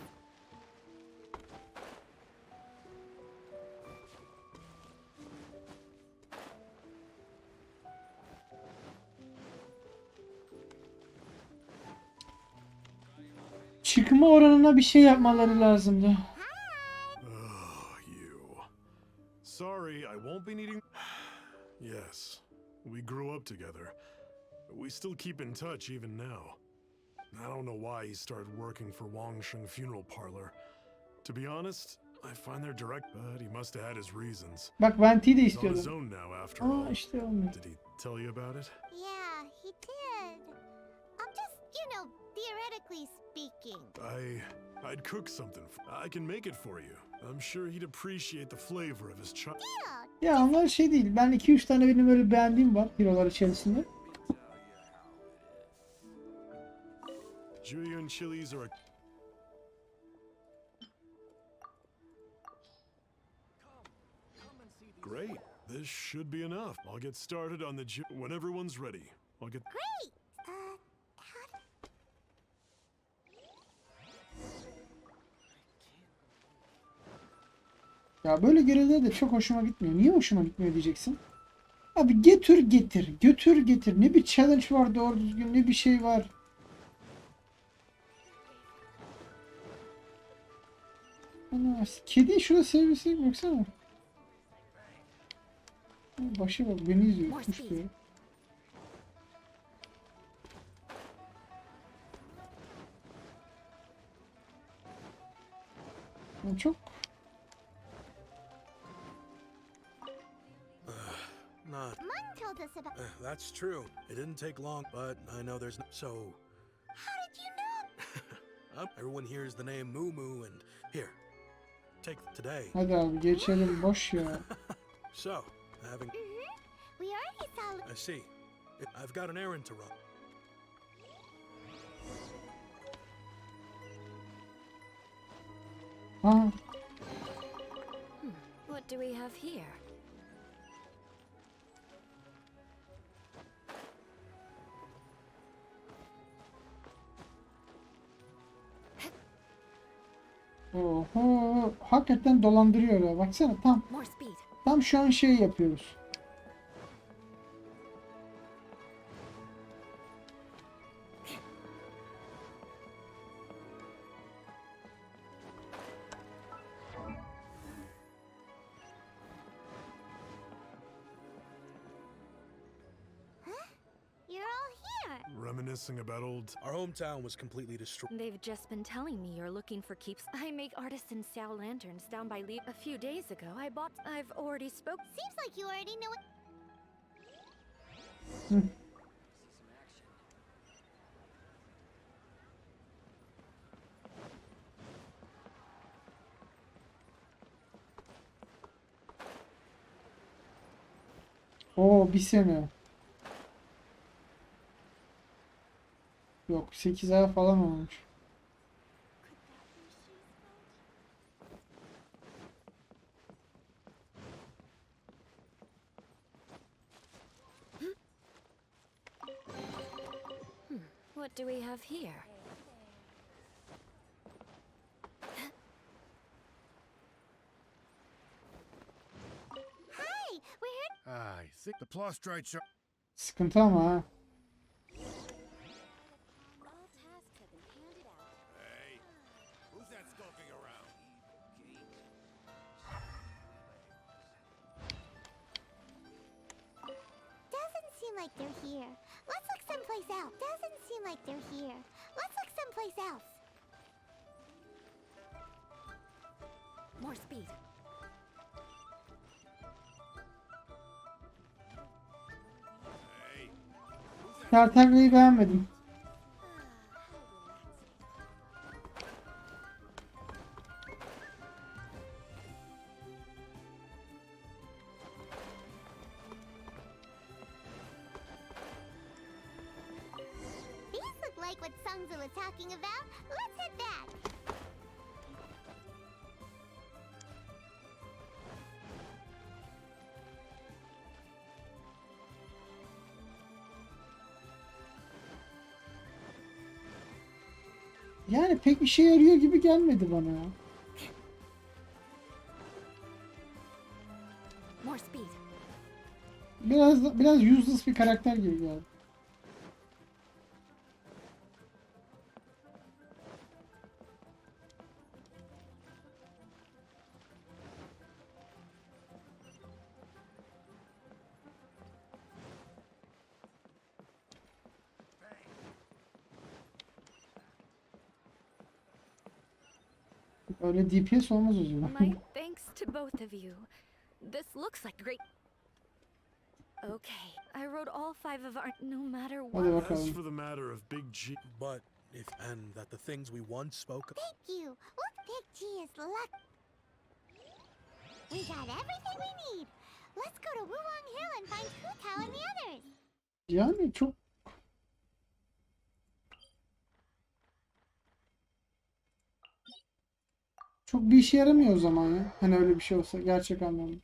[SPEAKER 1] Çıkma oranına bir şey yapmaları lazımdı.
[SPEAKER 6] Oh, you. Sorry, I won't be needing. Yes, we grew up together. We still keep in touch even now. I don't know why he started working for Wangsheng Funeral Parlor. To be honest, I find their direct, but he must have had his reasons.
[SPEAKER 1] Bak Venti'yi de
[SPEAKER 6] He's on his
[SPEAKER 1] istiyordum.
[SPEAKER 6] own now after all.
[SPEAKER 1] Aa işte olmuyor.
[SPEAKER 6] Did he tell you about it?
[SPEAKER 4] Yeah, he did. I'm just, theoretically speaking.
[SPEAKER 6] I'd cook something. I can make it for you. I'm sure he'd appreciate the flavor of his child.
[SPEAKER 1] Ya onlar şey değil. Ben 2-3 tane benim böyle beğendiğim var hero'lar içerisinde.
[SPEAKER 6] Julian chilies are a great. This should be enough. I'll get started on the when everyone's ready. I'll get.
[SPEAKER 4] Great!
[SPEAKER 1] Ya böyle görevler de çok hoşuma gitmiyor. Niye hoşuma gitmiyor diyeceksin. Abi getir getir. Götür getir. Ne bir challenge var doğru düzgün, ne bir şey var. Ana, kedi şurada sevgisi baksana. Başı bak beni izliyor. Kuş diyor. Ya çok
[SPEAKER 7] Not.
[SPEAKER 4] Mung told us about.
[SPEAKER 7] That's true. It didn't take long, but I know there's no. So.
[SPEAKER 4] How did you know?
[SPEAKER 7] Everyone hears the name Moo Moo, and here, take today.
[SPEAKER 1] hadi abi geçelim boş ya.
[SPEAKER 7] So, having.
[SPEAKER 4] We already saw.
[SPEAKER 7] I see. I've got an errand to run.
[SPEAKER 1] Ha,
[SPEAKER 8] What do we have here?
[SPEAKER 1] oho, hakikaten dolandırıyor ya. Baksana
[SPEAKER 8] More speed.
[SPEAKER 1] tam şu an şey yapıyoruz.
[SPEAKER 4] You're all here.
[SPEAKER 6] Reminiscing about old.
[SPEAKER 7] Our hometown was completely destroyed.
[SPEAKER 8] They've just been telling me you're looking for keeps. I make artisan Xiao lanterns down by Lee. A few days ago, I've already spoke.
[SPEAKER 4] Seems like you already know what.
[SPEAKER 1] Oo bir sene. Yok, 8 ay falan olmuş.
[SPEAKER 8] What do we have here?
[SPEAKER 4] Hi, we're here.
[SPEAKER 10] I think the plastrites are.
[SPEAKER 1] Sıkıntı ama ha.
[SPEAKER 4] All tasks have been handed out.
[SPEAKER 10] Hey, who's that skulking around?
[SPEAKER 4] Doesn't seem like they're here. Let's look someplace else. Doesn't seem like they're here. Let's look someplace else.
[SPEAKER 8] More speed.
[SPEAKER 10] Hey,
[SPEAKER 1] Kertenkeleyi beğenmedim.
[SPEAKER 4] These look like what Sungzu was talking about. Let's hit that.
[SPEAKER 1] Yani pek işe yarıyor gibi gelmedi bana ya.
[SPEAKER 8] More speed.
[SPEAKER 1] Biraz useless bir karakter gibi geldi. Öyle DPS olmaz o zaman.
[SPEAKER 8] My thanks to both of you. This looks like great. Okay, I wrote all 5 of our. No matter
[SPEAKER 1] Hadi
[SPEAKER 8] what.
[SPEAKER 6] As
[SPEAKER 1] bakalım.
[SPEAKER 6] for the matter of Big G,
[SPEAKER 7] But if and that the things we once spoke of.
[SPEAKER 4] Thank you. Old Big G is luck. We got everything we need. Let's go to Wulong Hill and find Hu Tao and the others.
[SPEAKER 1] Yani çok bir işe yaramıyor o zaman ya. Hani öyle bir şey olsa gerçek anlamda.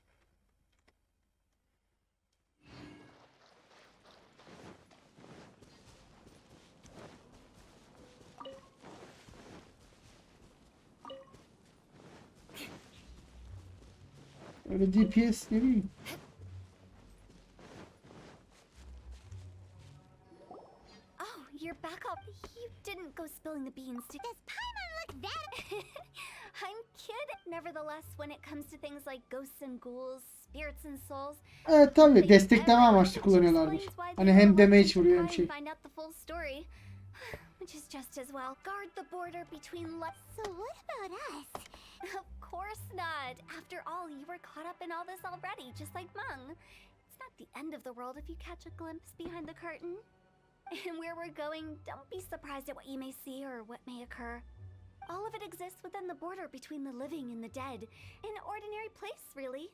[SPEAKER 1] Öyle DPS ne bileyim.
[SPEAKER 2] Oh, you're back up. You didn't go spilling the beans to.
[SPEAKER 4] Does Paimon look that?
[SPEAKER 2] I'm kid. Nevertheless, when it comes to things like ghosts and ghouls, spirits and souls,
[SPEAKER 1] Evet tabii destekleme amaçlı kullanıyorlardır. Hani hem damage vuruyor hem şey.
[SPEAKER 2] find out the full story, which is just as well. Guard the border between life.
[SPEAKER 4] So what about us?
[SPEAKER 2] Of course not. After all, you were caught up in all this already, just like Mung. It's not the end of the world if you catch a glimpse behind the curtain. And where we're going, don't be surprised at what you may see or what may occur. All of it exists within the border between the living and the dead. An ordinary place, really.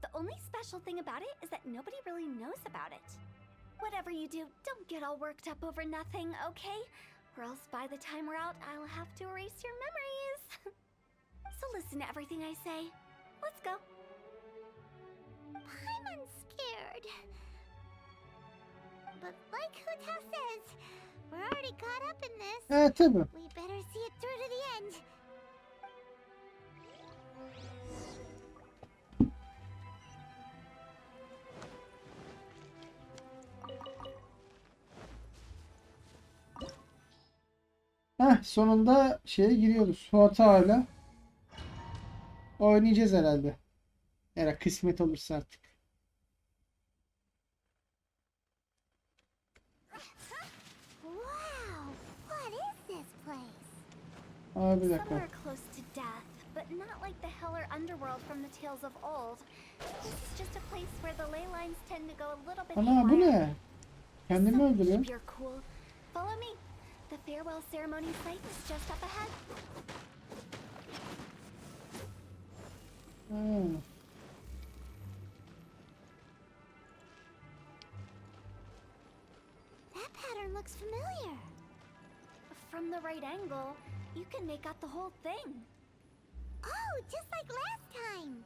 [SPEAKER 2] The only special thing about it is that nobody really knows about it. Whatever you do, don't get all worked up over nothing, okay? Or else by the time we're out, I'll have to erase your memories. So listen to everything I say. Let's go.
[SPEAKER 4] Paimon's scared. But like Hu Tao says, we're already caught up in this.
[SPEAKER 1] Evet tabii.
[SPEAKER 4] We better see it through to the end.
[SPEAKER 1] Sonunda şeye giriyoruz. Suat hala. Oynayacağız herhalde. Eğer kısmet olursa artık.
[SPEAKER 4] Wow, what is this place?
[SPEAKER 1] Aa bir dakika.
[SPEAKER 2] Somewhere close to death, but not like the hell or underworld from the tales of old. This is just a place where the ley lines tend to go a little bit
[SPEAKER 1] Ana bu
[SPEAKER 2] haywire.
[SPEAKER 1] ne? Kendimi
[SPEAKER 2] So
[SPEAKER 1] öldürüyor.
[SPEAKER 2] keep your cool. Follow me. The farewell ceremony site is just up ahead.
[SPEAKER 1] Ha.
[SPEAKER 4] That pattern looks familiar.
[SPEAKER 2] from the right angle, you can make out the whole thing.
[SPEAKER 4] Oh, just like last time.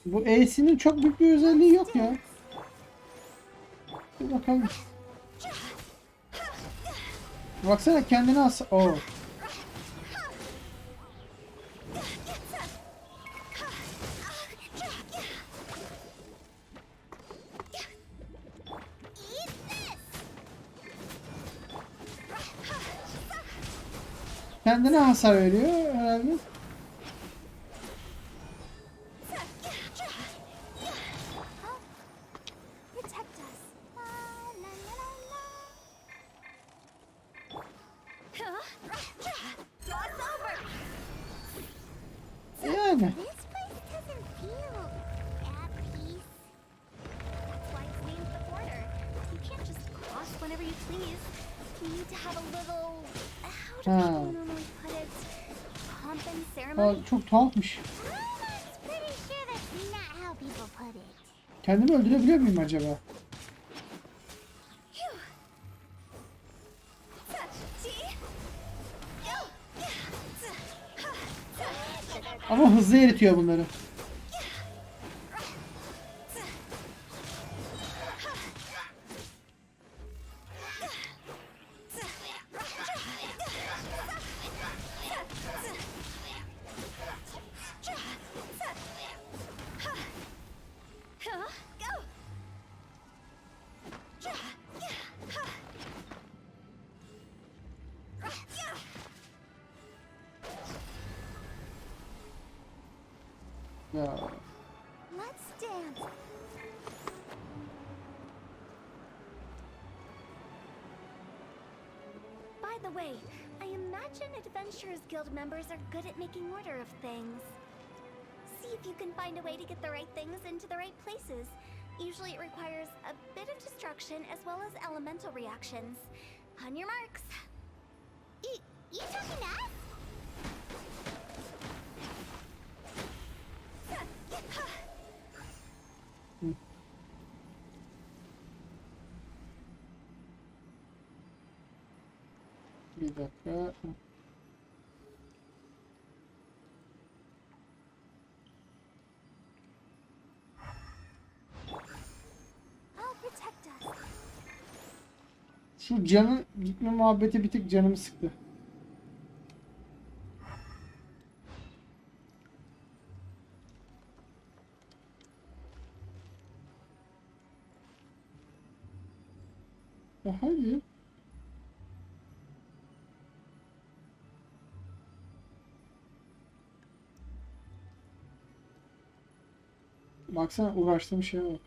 [SPEAKER 1] Bu E'sinin çok büyük bir özelliği yok ya. Bir bakalım. Baksana kendine as. Oo. Kendine hasar veriyor herhalde.
[SPEAKER 2] Protect us. La la la la. Cross over.
[SPEAKER 1] Yani.
[SPEAKER 4] This place doesn't feel at peace.
[SPEAKER 2] That's why it's named the border. You can't just cross whenever you please. You need to have a little, how do people normally put it? Pomp and ceremony.
[SPEAKER 1] Aa, çok tuhafmış.
[SPEAKER 4] I'm pretty sure that's not how people put it.
[SPEAKER 1] Kendimi öldürebiliyor muyum acaba? Ama hızlı eritiyor bunları. Ya.
[SPEAKER 2] Let's dance. By the way, I imagine Adventurers Guild members are good at making order of things. See if you can find a way to get the right things into the right places. Usually it requires a bit of destruction as well as elemental reactions. On your marks.
[SPEAKER 4] You talking to us?
[SPEAKER 1] Bir dakika.
[SPEAKER 2] I'll protect us.
[SPEAKER 1] Şu canın gitme muhabbeti bir tık canımı sıktı. Hayır. Baksana uğraştığım şeye bak.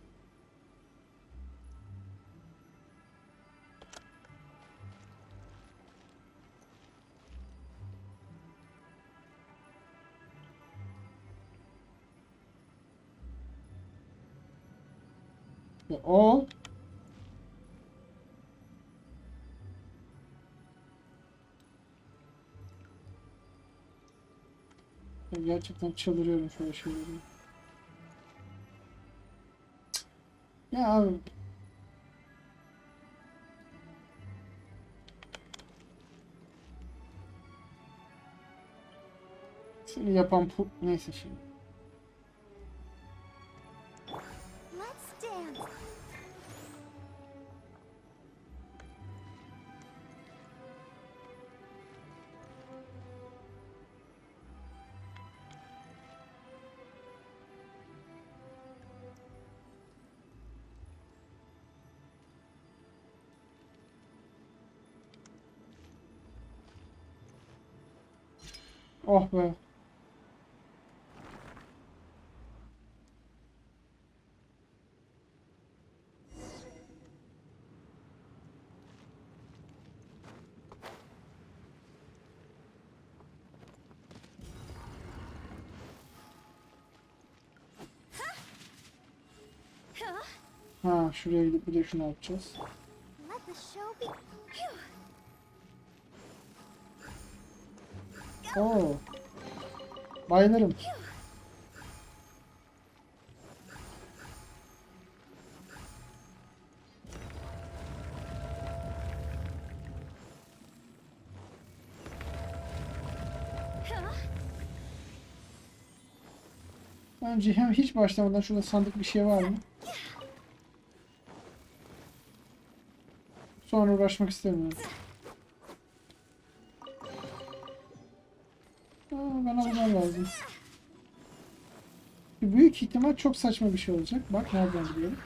[SPEAKER 1] O gerçekten çıldırıyorum şöyle şeyleri. Ya abi. Seni yapan neyse şimdi.
[SPEAKER 2] Let's dance.
[SPEAKER 1] Oh be. Ha şuraya gidip bir de şunu yapacağız.
[SPEAKER 4] Let the show be.
[SPEAKER 1] Oo. Bayılırım. Önce hem hiç başlamadan şurada sandık bir şey var mı? Sonra uğraşmak istemiyorum. Bana bunlar lazım. Büyük ihtimal çok saçma bir şey olacak. Bak nereden biliyorum.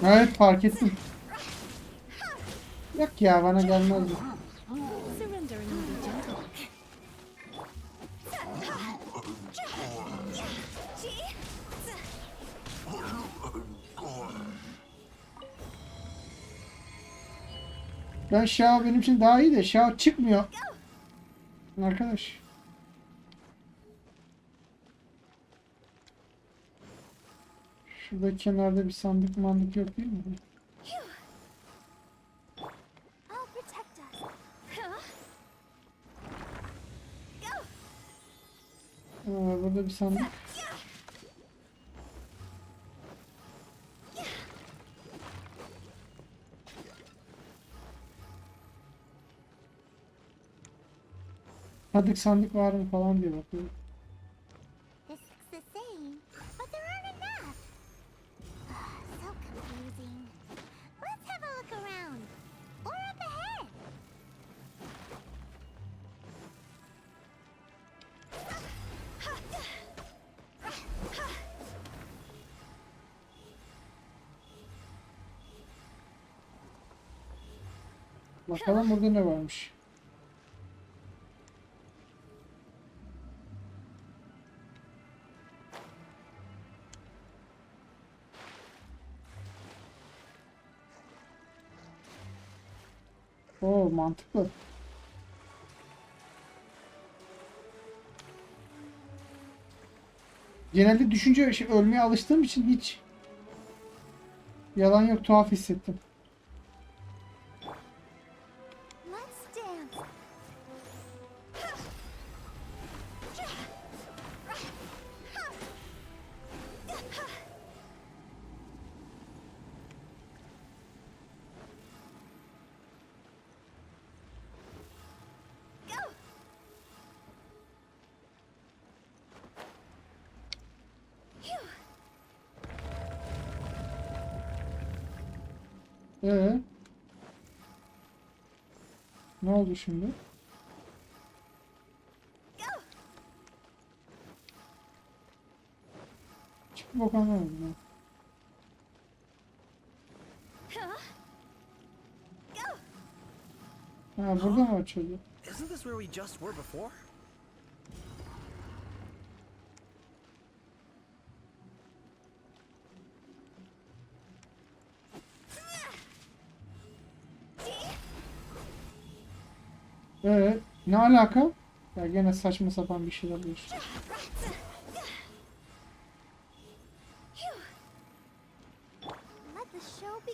[SPEAKER 1] Evet fark ettim. Yok ya bana gelmez bu.
[SPEAKER 8] Surrendering will be gentle.
[SPEAKER 1] Ben Shao benim için daha iyi de Shao çıkmıyor. Arkadaş. Şurada kenarda bir sandık mandık yok değil mi?
[SPEAKER 2] I'll protect us.
[SPEAKER 1] Burada bir sandık. Sadık sandık var mı falan diye bakıyorum.
[SPEAKER 4] This looks the same, but there aren't enough. So confusing. Let's have a look around. Or up ahead.
[SPEAKER 1] Bakalım burada ne varmış. Oo mantıklı. Genelde düşünce ölmeye alıştığım için hiç yalan yok tuhaf hissettim.
[SPEAKER 2] Let's dance.
[SPEAKER 1] Ne oldu şimdi? Hiçbir bok anlamadım ben. Ha burada mı açıldı?
[SPEAKER 3] Isn't this where we just were before?
[SPEAKER 1] Ne alaka? Ya gene saçma sapan bir şeyler diyorsun.
[SPEAKER 2] Let the show be.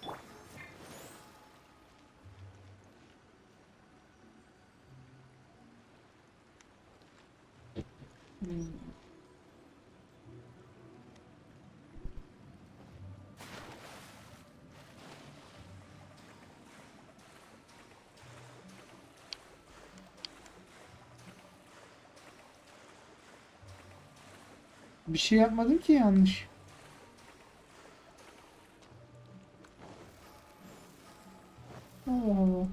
[SPEAKER 1] Bir şey yapmadım ki yanlış. Allah Allah.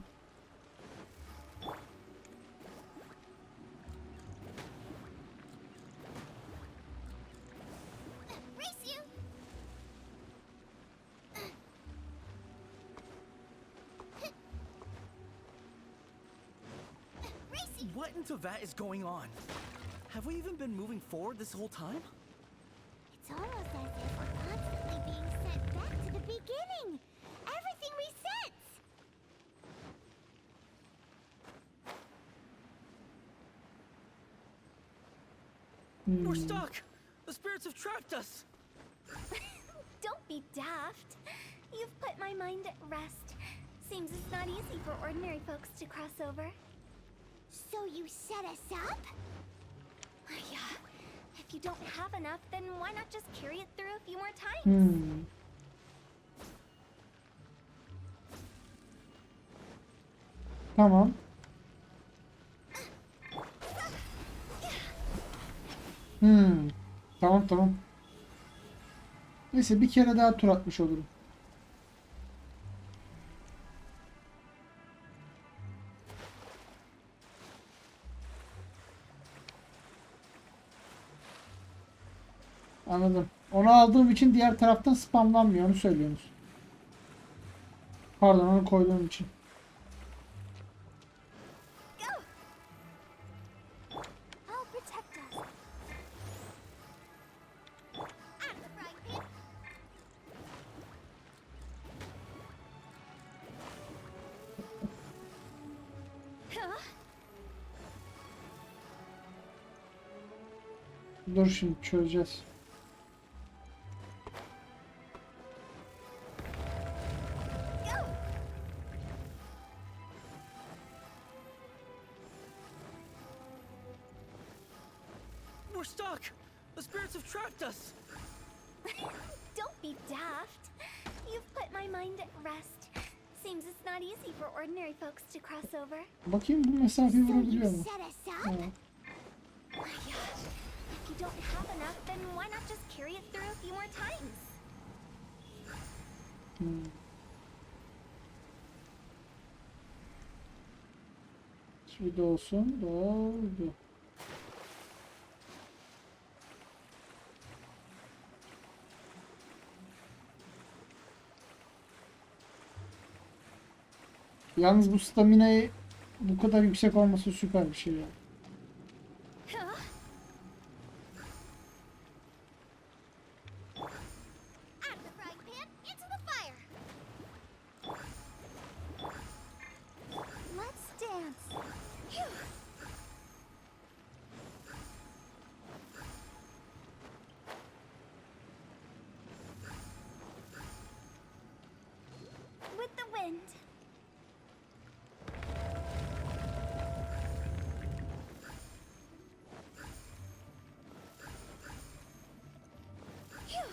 [SPEAKER 4] Race you!
[SPEAKER 3] What in Teyvat is going on? Have we even been moving forward this whole time?
[SPEAKER 4] It's almost as if we're constantly being sent back to the beginning. Everything resets.
[SPEAKER 3] We're stuck! The spirits have trapped us!
[SPEAKER 2] Don't be daft. You've put my mind at rest. Seems it's not easy for ordinary folks to cross over.
[SPEAKER 4] So you set us up?
[SPEAKER 2] Yeah. If you don't have enough, then why not just carry it through a few more times?
[SPEAKER 1] Tamam. Tamam tamam. Neyse bir kere daha tur atmış olurum. Anladım. Onu aldığım için diğer taraftan spamlanmıyor. Onu söylüyorsunuz. Pardon, onu koyduğum için.
[SPEAKER 2] I'll protect us.
[SPEAKER 4] Out of the frying pan.
[SPEAKER 1] Dur şimdi çözeceğiz.
[SPEAKER 3] We're stuck! The spirits have trapped us!
[SPEAKER 2] Don't be daft. You've put my mind at rest. Seems it's not easy for ordinary folks to cross over.
[SPEAKER 1] Bakayım bu mesafeyi
[SPEAKER 4] So you
[SPEAKER 1] vurabiliyor mu?
[SPEAKER 4] set us up?
[SPEAKER 1] Ha.
[SPEAKER 2] Yeah. If you don't have enough, then why not just carry it through a few more times?
[SPEAKER 1] Şimdi dolsun. Doldu. Yalnız bu staminayı bu kadar yüksek olması süper bir şey ya.
[SPEAKER 4] Out of the frying pan, into the fire.
[SPEAKER 2] Let's dance. Phew. With the wind. Phew.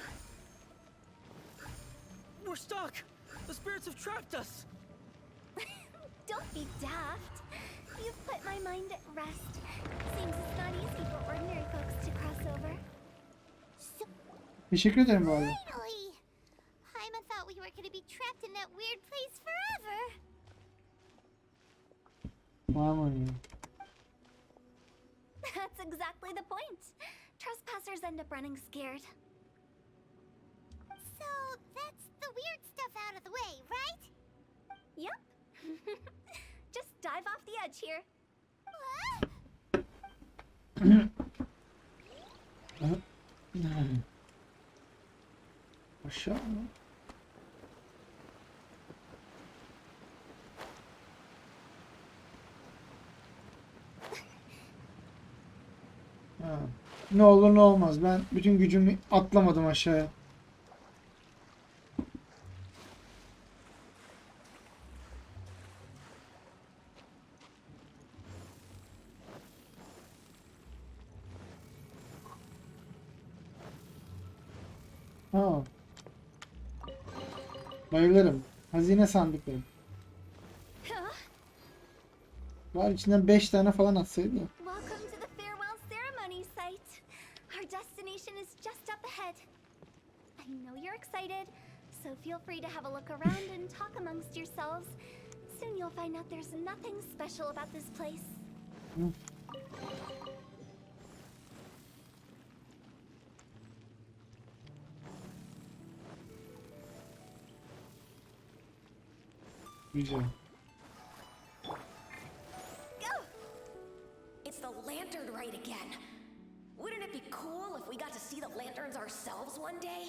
[SPEAKER 3] We're stuck! The spirits have trapped us!
[SPEAKER 2] Don't be daft. You've put my mind at rest. Seems it's not easy for ordinary folks to cross over.
[SPEAKER 1] Teşekkür ederim bu arada.
[SPEAKER 4] Finally! Paimon thought we were going to be trapped in that weird place forever.
[SPEAKER 1] Aman ya.
[SPEAKER 2] That's exactly the point. Trespassers end up running scared.
[SPEAKER 4] So that's the weird stuff out of the way, right?
[SPEAKER 2] Yep. Just dive off the edge here.
[SPEAKER 1] Aşağı mı? Ha. Ne olur ne olmaz. Ben bütün gücümü atlamadım aşağıya. Ha. Bayılırım. Hazine sandıkları. Var içinden 5 tane falan atsaydı ya.
[SPEAKER 2] Welcome to the farewell ceremony site. Our destination is just up ahead. I know you're excited, so feel free to have a look around and talk amongst yourselves. Soon you'll find out there's nothing special about this place.
[SPEAKER 1] Güzel.
[SPEAKER 2] Go!
[SPEAKER 8] lanterns ourselves one day?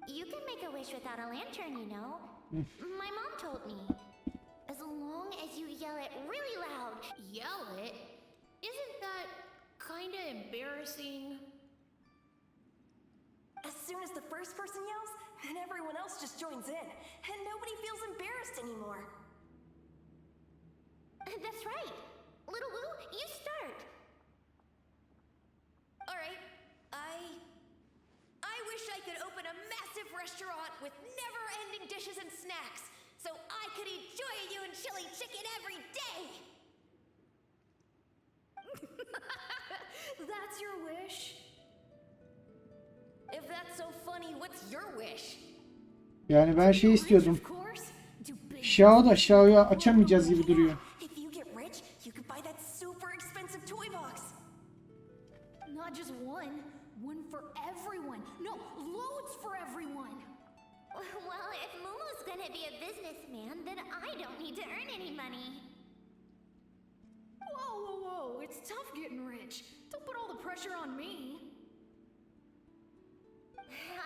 [SPEAKER 4] You can make a wish without a lantern, you know. My mom told me. As long as you yell it really loud.
[SPEAKER 9] Yell it? Isn't that kinda embarrassing?
[SPEAKER 8] As soon as the first person yells, and everyone else just joins in, and nobody feels embarrassed anymore.
[SPEAKER 4] That's right. Little Woo, you start.
[SPEAKER 8] Alright, I wish I could open a massive restaurant with never-ending dishes and snacks, so I could eat Joy You and chili chicken every day! That's your wish? If that's so funny, what's your wish?
[SPEAKER 1] Yani ben şey istiyordum.
[SPEAKER 8] Of course. Do big
[SPEAKER 1] Xiao'yu açamayacağız gibi duruyor.
[SPEAKER 8] If you get rich, you could buy that super expensive toy box.
[SPEAKER 5] Not just one. One for everyone. No, loads for everyone.
[SPEAKER 4] Well, if Momo's gonna be a businessman, then I don't need to earn any money.
[SPEAKER 5] Whoa, whoa, whoa. It's tough getting rich. Don't put all the pressure on me.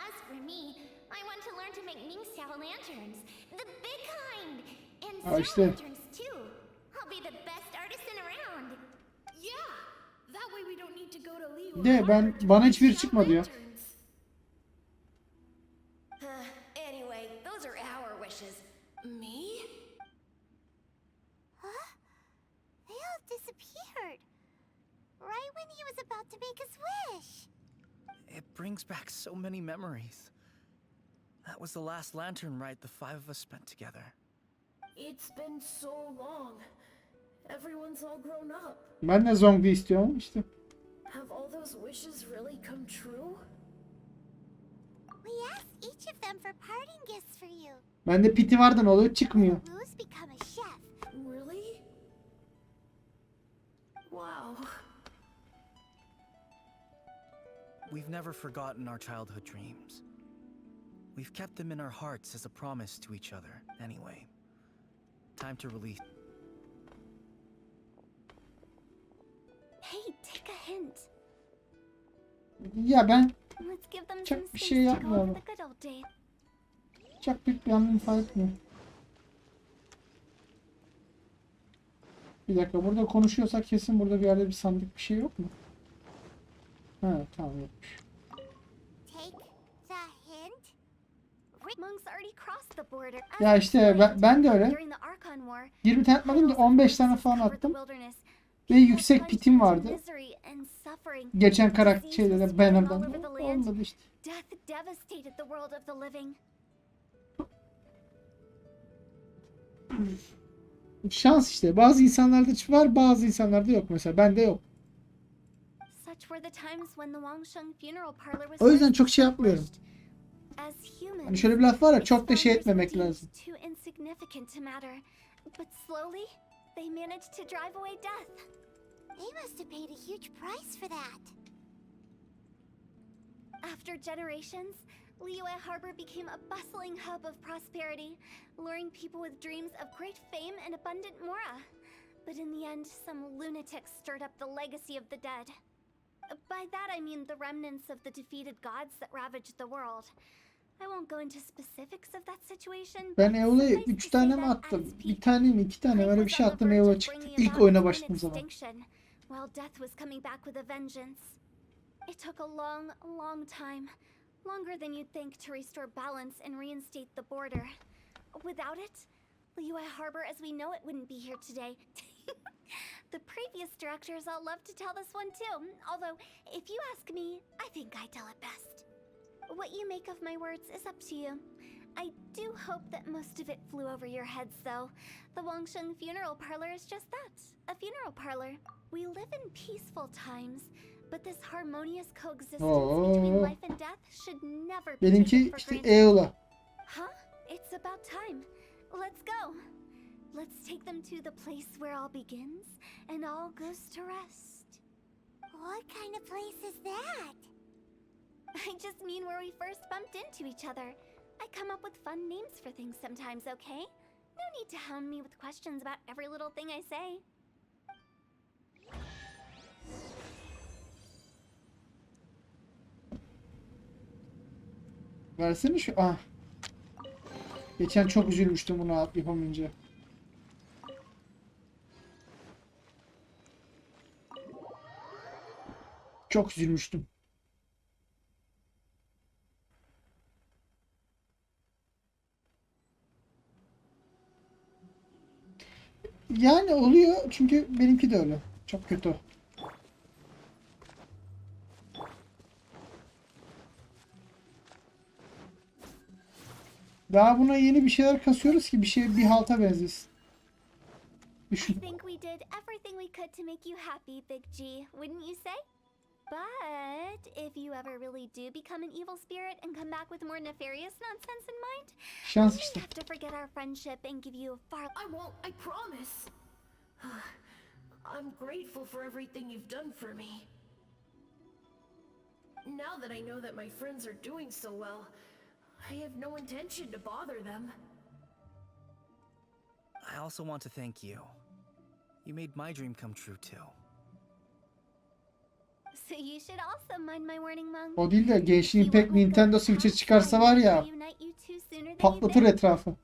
[SPEAKER 4] As for me, I want to learn to make Mingxiao lanterns. The big kind! And
[SPEAKER 1] Aa,
[SPEAKER 4] Xiao
[SPEAKER 1] işte.
[SPEAKER 4] lanterns too. I'll be the best artisan around.
[SPEAKER 9] Yeah! That way we don't need to go to Liu
[SPEAKER 1] Bana hiçbir çıkmadı ya.
[SPEAKER 8] Anyway, those are our wishes.
[SPEAKER 9] Me?
[SPEAKER 4] Huh? They all disappeared. Right when he was about to make his wish.
[SPEAKER 3] It brings back so many memories. That was the last lantern ride the five of us spent together.
[SPEAKER 9] It's been so long. Everyone's all grown up.
[SPEAKER 1] Ben de Zongbi istiyorum işte.
[SPEAKER 9] Have all those wishes really come true?
[SPEAKER 4] We asked each of them for parting gifts for you.
[SPEAKER 1] Bende piti vardı, ne oluyor? Çıkmıyor.
[SPEAKER 4] Wu's become a chef.
[SPEAKER 9] Really? Wow.
[SPEAKER 3] We've never forgotten our childhood dreams. We've kept them in our hearts as a promise to each other. Anyway, time to release.
[SPEAKER 2] Hey, take a hint.
[SPEAKER 1] Ya ben
[SPEAKER 2] Let's give them
[SPEAKER 1] Çok
[SPEAKER 2] some
[SPEAKER 1] bir
[SPEAKER 2] space
[SPEAKER 1] şey
[SPEAKER 2] to go
[SPEAKER 1] yapmıyorum.
[SPEAKER 2] over the good old days.
[SPEAKER 1] çok büyük bir anlam ifade etmiyor. Bir dakika, burada konuşuyorsak kesin burada bir yerde bir sandık bir şey yok mu? Ha tamam, yokmuş.
[SPEAKER 4] Take the hint.
[SPEAKER 2] Monks already crossed the border. As
[SPEAKER 1] Ya
[SPEAKER 2] we
[SPEAKER 1] işte
[SPEAKER 2] explained,
[SPEAKER 1] ben de öyle.
[SPEAKER 2] during the Archon War,
[SPEAKER 1] 20 tane atmadım da 15 tane falan
[SPEAKER 2] covered the
[SPEAKER 1] attım.
[SPEAKER 2] wilderness.
[SPEAKER 1] Ve yüksek pitim vardı. Geçen karakter şeyde Banner'dan. Olmadı işte.
[SPEAKER 2] Death devastated the world of the living.
[SPEAKER 1] Şans işte. Bazı insanlarda var, bazı insanlarda yok mesela. Bende yok.
[SPEAKER 2] Such were the times when the Wangsheng funeral parlor was
[SPEAKER 1] O yüzden
[SPEAKER 2] first
[SPEAKER 1] çok şey yapmıyorum.
[SPEAKER 2] established. As humans,
[SPEAKER 1] Hani şöyle bir laf var ya,
[SPEAKER 2] its
[SPEAKER 1] çok da şey
[SPEAKER 2] founders
[SPEAKER 1] etmemek
[SPEAKER 2] were deemed
[SPEAKER 1] lazım.
[SPEAKER 2] too insignificant to matter. But slowly, they managed to drive away death.
[SPEAKER 4] They must have paid a huge price for that.
[SPEAKER 2] After generations, Liyue Harbor became a bustling hub of prosperity, luring people with dreams of great fame and abundant mora. But in the end, some lunatics stirred up the legacy of the dead. By that I mean the remnants of the defeated gods that ravaged the world. I won't go into specifics of that situation.
[SPEAKER 1] Ben
[SPEAKER 2] but
[SPEAKER 1] Eola'ya
[SPEAKER 2] suffice
[SPEAKER 1] 3
[SPEAKER 2] to
[SPEAKER 1] tane
[SPEAKER 2] say
[SPEAKER 1] mi
[SPEAKER 2] that
[SPEAKER 1] attım?
[SPEAKER 2] at its
[SPEAKER 1] Bir
[SPEAKER 2] peak,
[SPEAKER 1] tane mi? 2 tane
[SPEAKER 2] Life
[SPEAKER 1] öyle bir
[SPEAKER 2] was
[SPEAKER 1] şey
[SPEAKER 2] on the
[SPEAKER 1] attım,
[SPEAKER 2] verge
[SPEAKER 1] Eola
[SPEAKER 2] of
[SPEAKER 1] çıktı.
[SPEAKER 2] bringing
[SPEAKER 1] İlk
[SPEAKER 2] about
[SPEAKER 1] oyuna
[SPEAKER 2] its own
[SPEAKER 1] başladığım zaman.
[SPEAKER 2] extinction, while death was coming back with a vengeance. It took a long, long time, longer than you'd think, to restore balance and reinstate the border. Without it, Liyue Harbor as we know it wouldn't be here today. The previous directors all love to tell this one too, although if you ask me, I think I tell it best. What you make of my words is up to you. I do hope that most of it flew over your heads, though. The Wangsheng funeral parlor is just that, a funeral parlor. We live in peaceful times, but this harmonious coexistence between life and death should never be
[SPEAKER 1] Benimki
[SPEAKER 2] taken for
[SPEAKER 1] işte
[SPEAKER 2] granted.
[SPEAKER 1] Eola.
[SPEAKER 2] Huh? It's about time. Let's go. Let's take them to the place where all begins and all goes to rest.
[SPEAKER 4] What kind of place is that?
[SPEAKER 2] I just mean where we first bumped into each other. I come up with fun names for things sometimes, okay? No need to hound me with questions about every little thing I say.
[SPEAKER 1] Versene şu. Ah. Geçen çok üzülmüştüm bunu yapamayınca. Çok üzülmüştüm. Yani oluyor çünkü benimki de öyle. Çok kötü. Daha buna yeni bir şeyler kasıyoruz ki bir halta benzesin.
[SPEAKER 2] I
[SPEAKER 1] Düşün.
[SPEAKER 2] think we did everything we could to make you happy, Big G, wouldn't you say? But if you ever really do become an evil spirit and come back with more nefarious nonsense in mind, we
[SPEAKER 1] Şans
[SPEAKER 2] may
[SPEAKER 1] işte.
[SPEAKER 2] have to forget our friendship and give you a far
[SPEAKER 9] I won't, I promise. I'm grateful for everything you've done for me. Now that I know that my friends are doing so well, I have no intention to bother them.
[SPEAKER 3] I also want to thank you. You made my dream come true too.
[SPEAKER 2] So you should also mind my warning, Monk.
[SPEAKER 1] O değil de gençliğin pek Nintendo Switch'e çıkarsa var ya patlatır etrafı.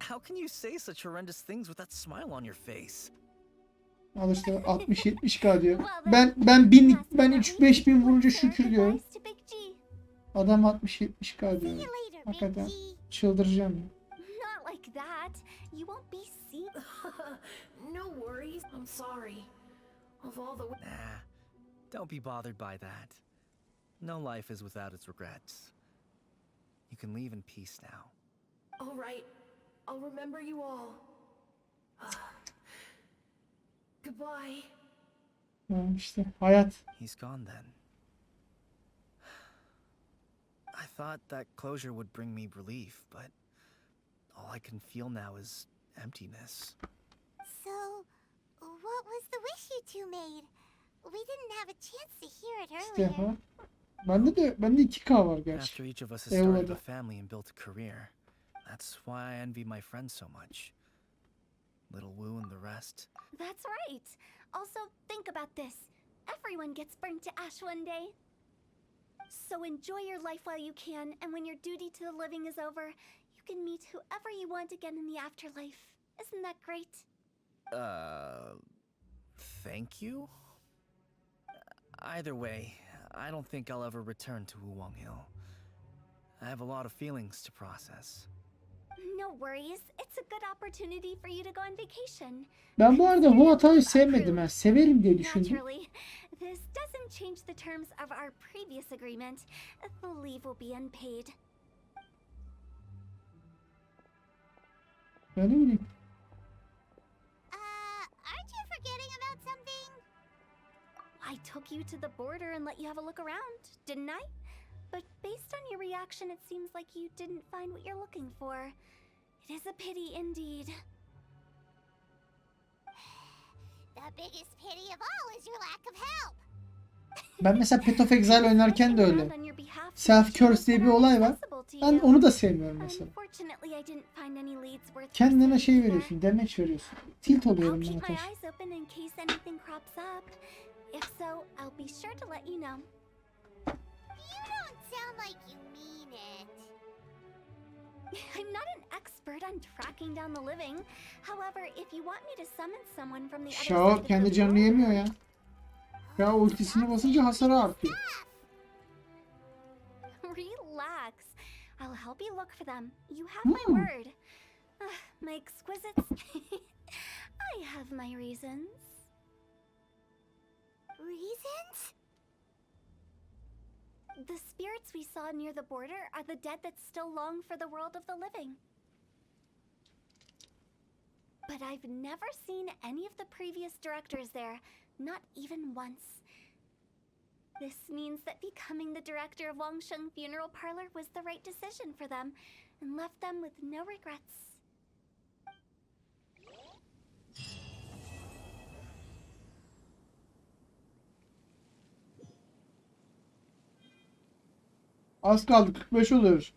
[SPEAKER 3] How can you say such horrendous things with that smile on your face?
[SPEAKER 1] Al işte 60-70K diyor. Ben 3-5 bin vurunca şükür diyorum. Adam 60-70K diyor.
[SPEAKER 4] Later, Big
[SPEAKER 1] Hakikaten
[SPEAKER 4] G.
[SPEAKER 1] çıldıracağım ya.
[SPEAKER 2] Not like that. You won't be seen.
[SPEAKER 9] No worries, I'm sorry. Of all the
[SPEAKER 3] Nah, don't be bothered by that. No life is without its regrets. You can leave in peace now.
[SPEAKER 9] All right, I'll remember you all. Goodbye.
[SPEAKER 1] Ha, işte hayat.
[SPEAKER 3] He's gone then. I thought that closure would bring me relief, but all I can feel now is emptiness.
[SPEAKER 4] So, what was the wish you two made? We didn't have a chance to hear it
[SPEAKER 1] İşte
[SPEAKER 4] earlier.
[SPEAKER 1] ha. Bende 2K var gerçi.
[SPEAKER 3] After each of us has started a
[SPEAKER 1] Eyvallah.
[SPEAKER 3] family and built a career, that's why I envy my friends so much. Little Wu and the rest.
[SPEAKER 2] That's right. Also, think about this. Everyone gets burnt to ash one day. So enjoy your life while you can, and when your duty to the living is over, you can meet whoever you want again in the afterlife. Isn't that great?
[SPEAKER 3] Thank you? Either way, I don't think I'll ever return to Wuwang Hill. I have a lot of feelings to process.
[SPEAKER 2] No worries. It's a good opportunity for you to go on vacation.
[SPEAKER 1] Ben bu arada bu hatayı sevmedim. Ben severim diye düşündüm.
[SPEAKER 2] Naturally, this doesn't change the terms of our previous agreement. The leave will be unpaid.
[SPEAKER 1] Ben ne bileyim.
[SPEAKER 4] Aren't you forgetting about something?
[SPEAKER 2] I took you to the border and let you have a look around, didn't I? But based on your reaction, it seems like you didn't find what you're looking for. It is a pity indeed.
[SPEAKER 4] The biggest pity of all is your lack of help.
[SPEAKER 1] Ben mesela Path of Exile oynarken de öyle. Self-curse diye bir olay var. Ben onu da sevmiyorum mesela.
[SPEAKER 2] Unfortunately, I didn't find any leads worth
[SPEAKER 1] Kendine
[SPEAKER 2] pursuing
[SPEAKER 1] şey
[SPEAKER 2] there.
[SPEAKER 1] veriyorsun, demeç veriyorsun. Tilt
[SPEAKER 2] I'll
[SPEAKER 1] oluyorum ben
[SPEAKER 2] keep my
[SPEAKER 1] ateş.
[SPEAKER 2] eyes open in case anything crops up. If so, I'll be sure to let you know.
[SPEAKER 4] You don't sound like you mean it.
[SPEAKER 2] I'm not an expert on tracking down the living. However, if you want me to summon someone from the other side
[SPEAKER 1] Şao
[SPEAKER 2] of the
[SPEAKER 1] kendi canını
[SPEAKER 2] border,
[SPEAKER 1] yemiyor ya. Ya ultisini basınca hasarı artıyor.
[SPEAKER 2] relax. I'll help you look for them. You have my word. My exquisites. I have my reasons.
[SPEAKER 4] Reasons?
[SPEAKER 2] The spirits we saw near the border are the dead that still long for the world of the living. But I've never seen any of the previous directors there, not even once. This means that becoming the director of Wangsheng Funeral Parlor was the right decision for them, and left them with no regrets.
[SPEAKER 1] Az kaldı, 45 oluyoruz.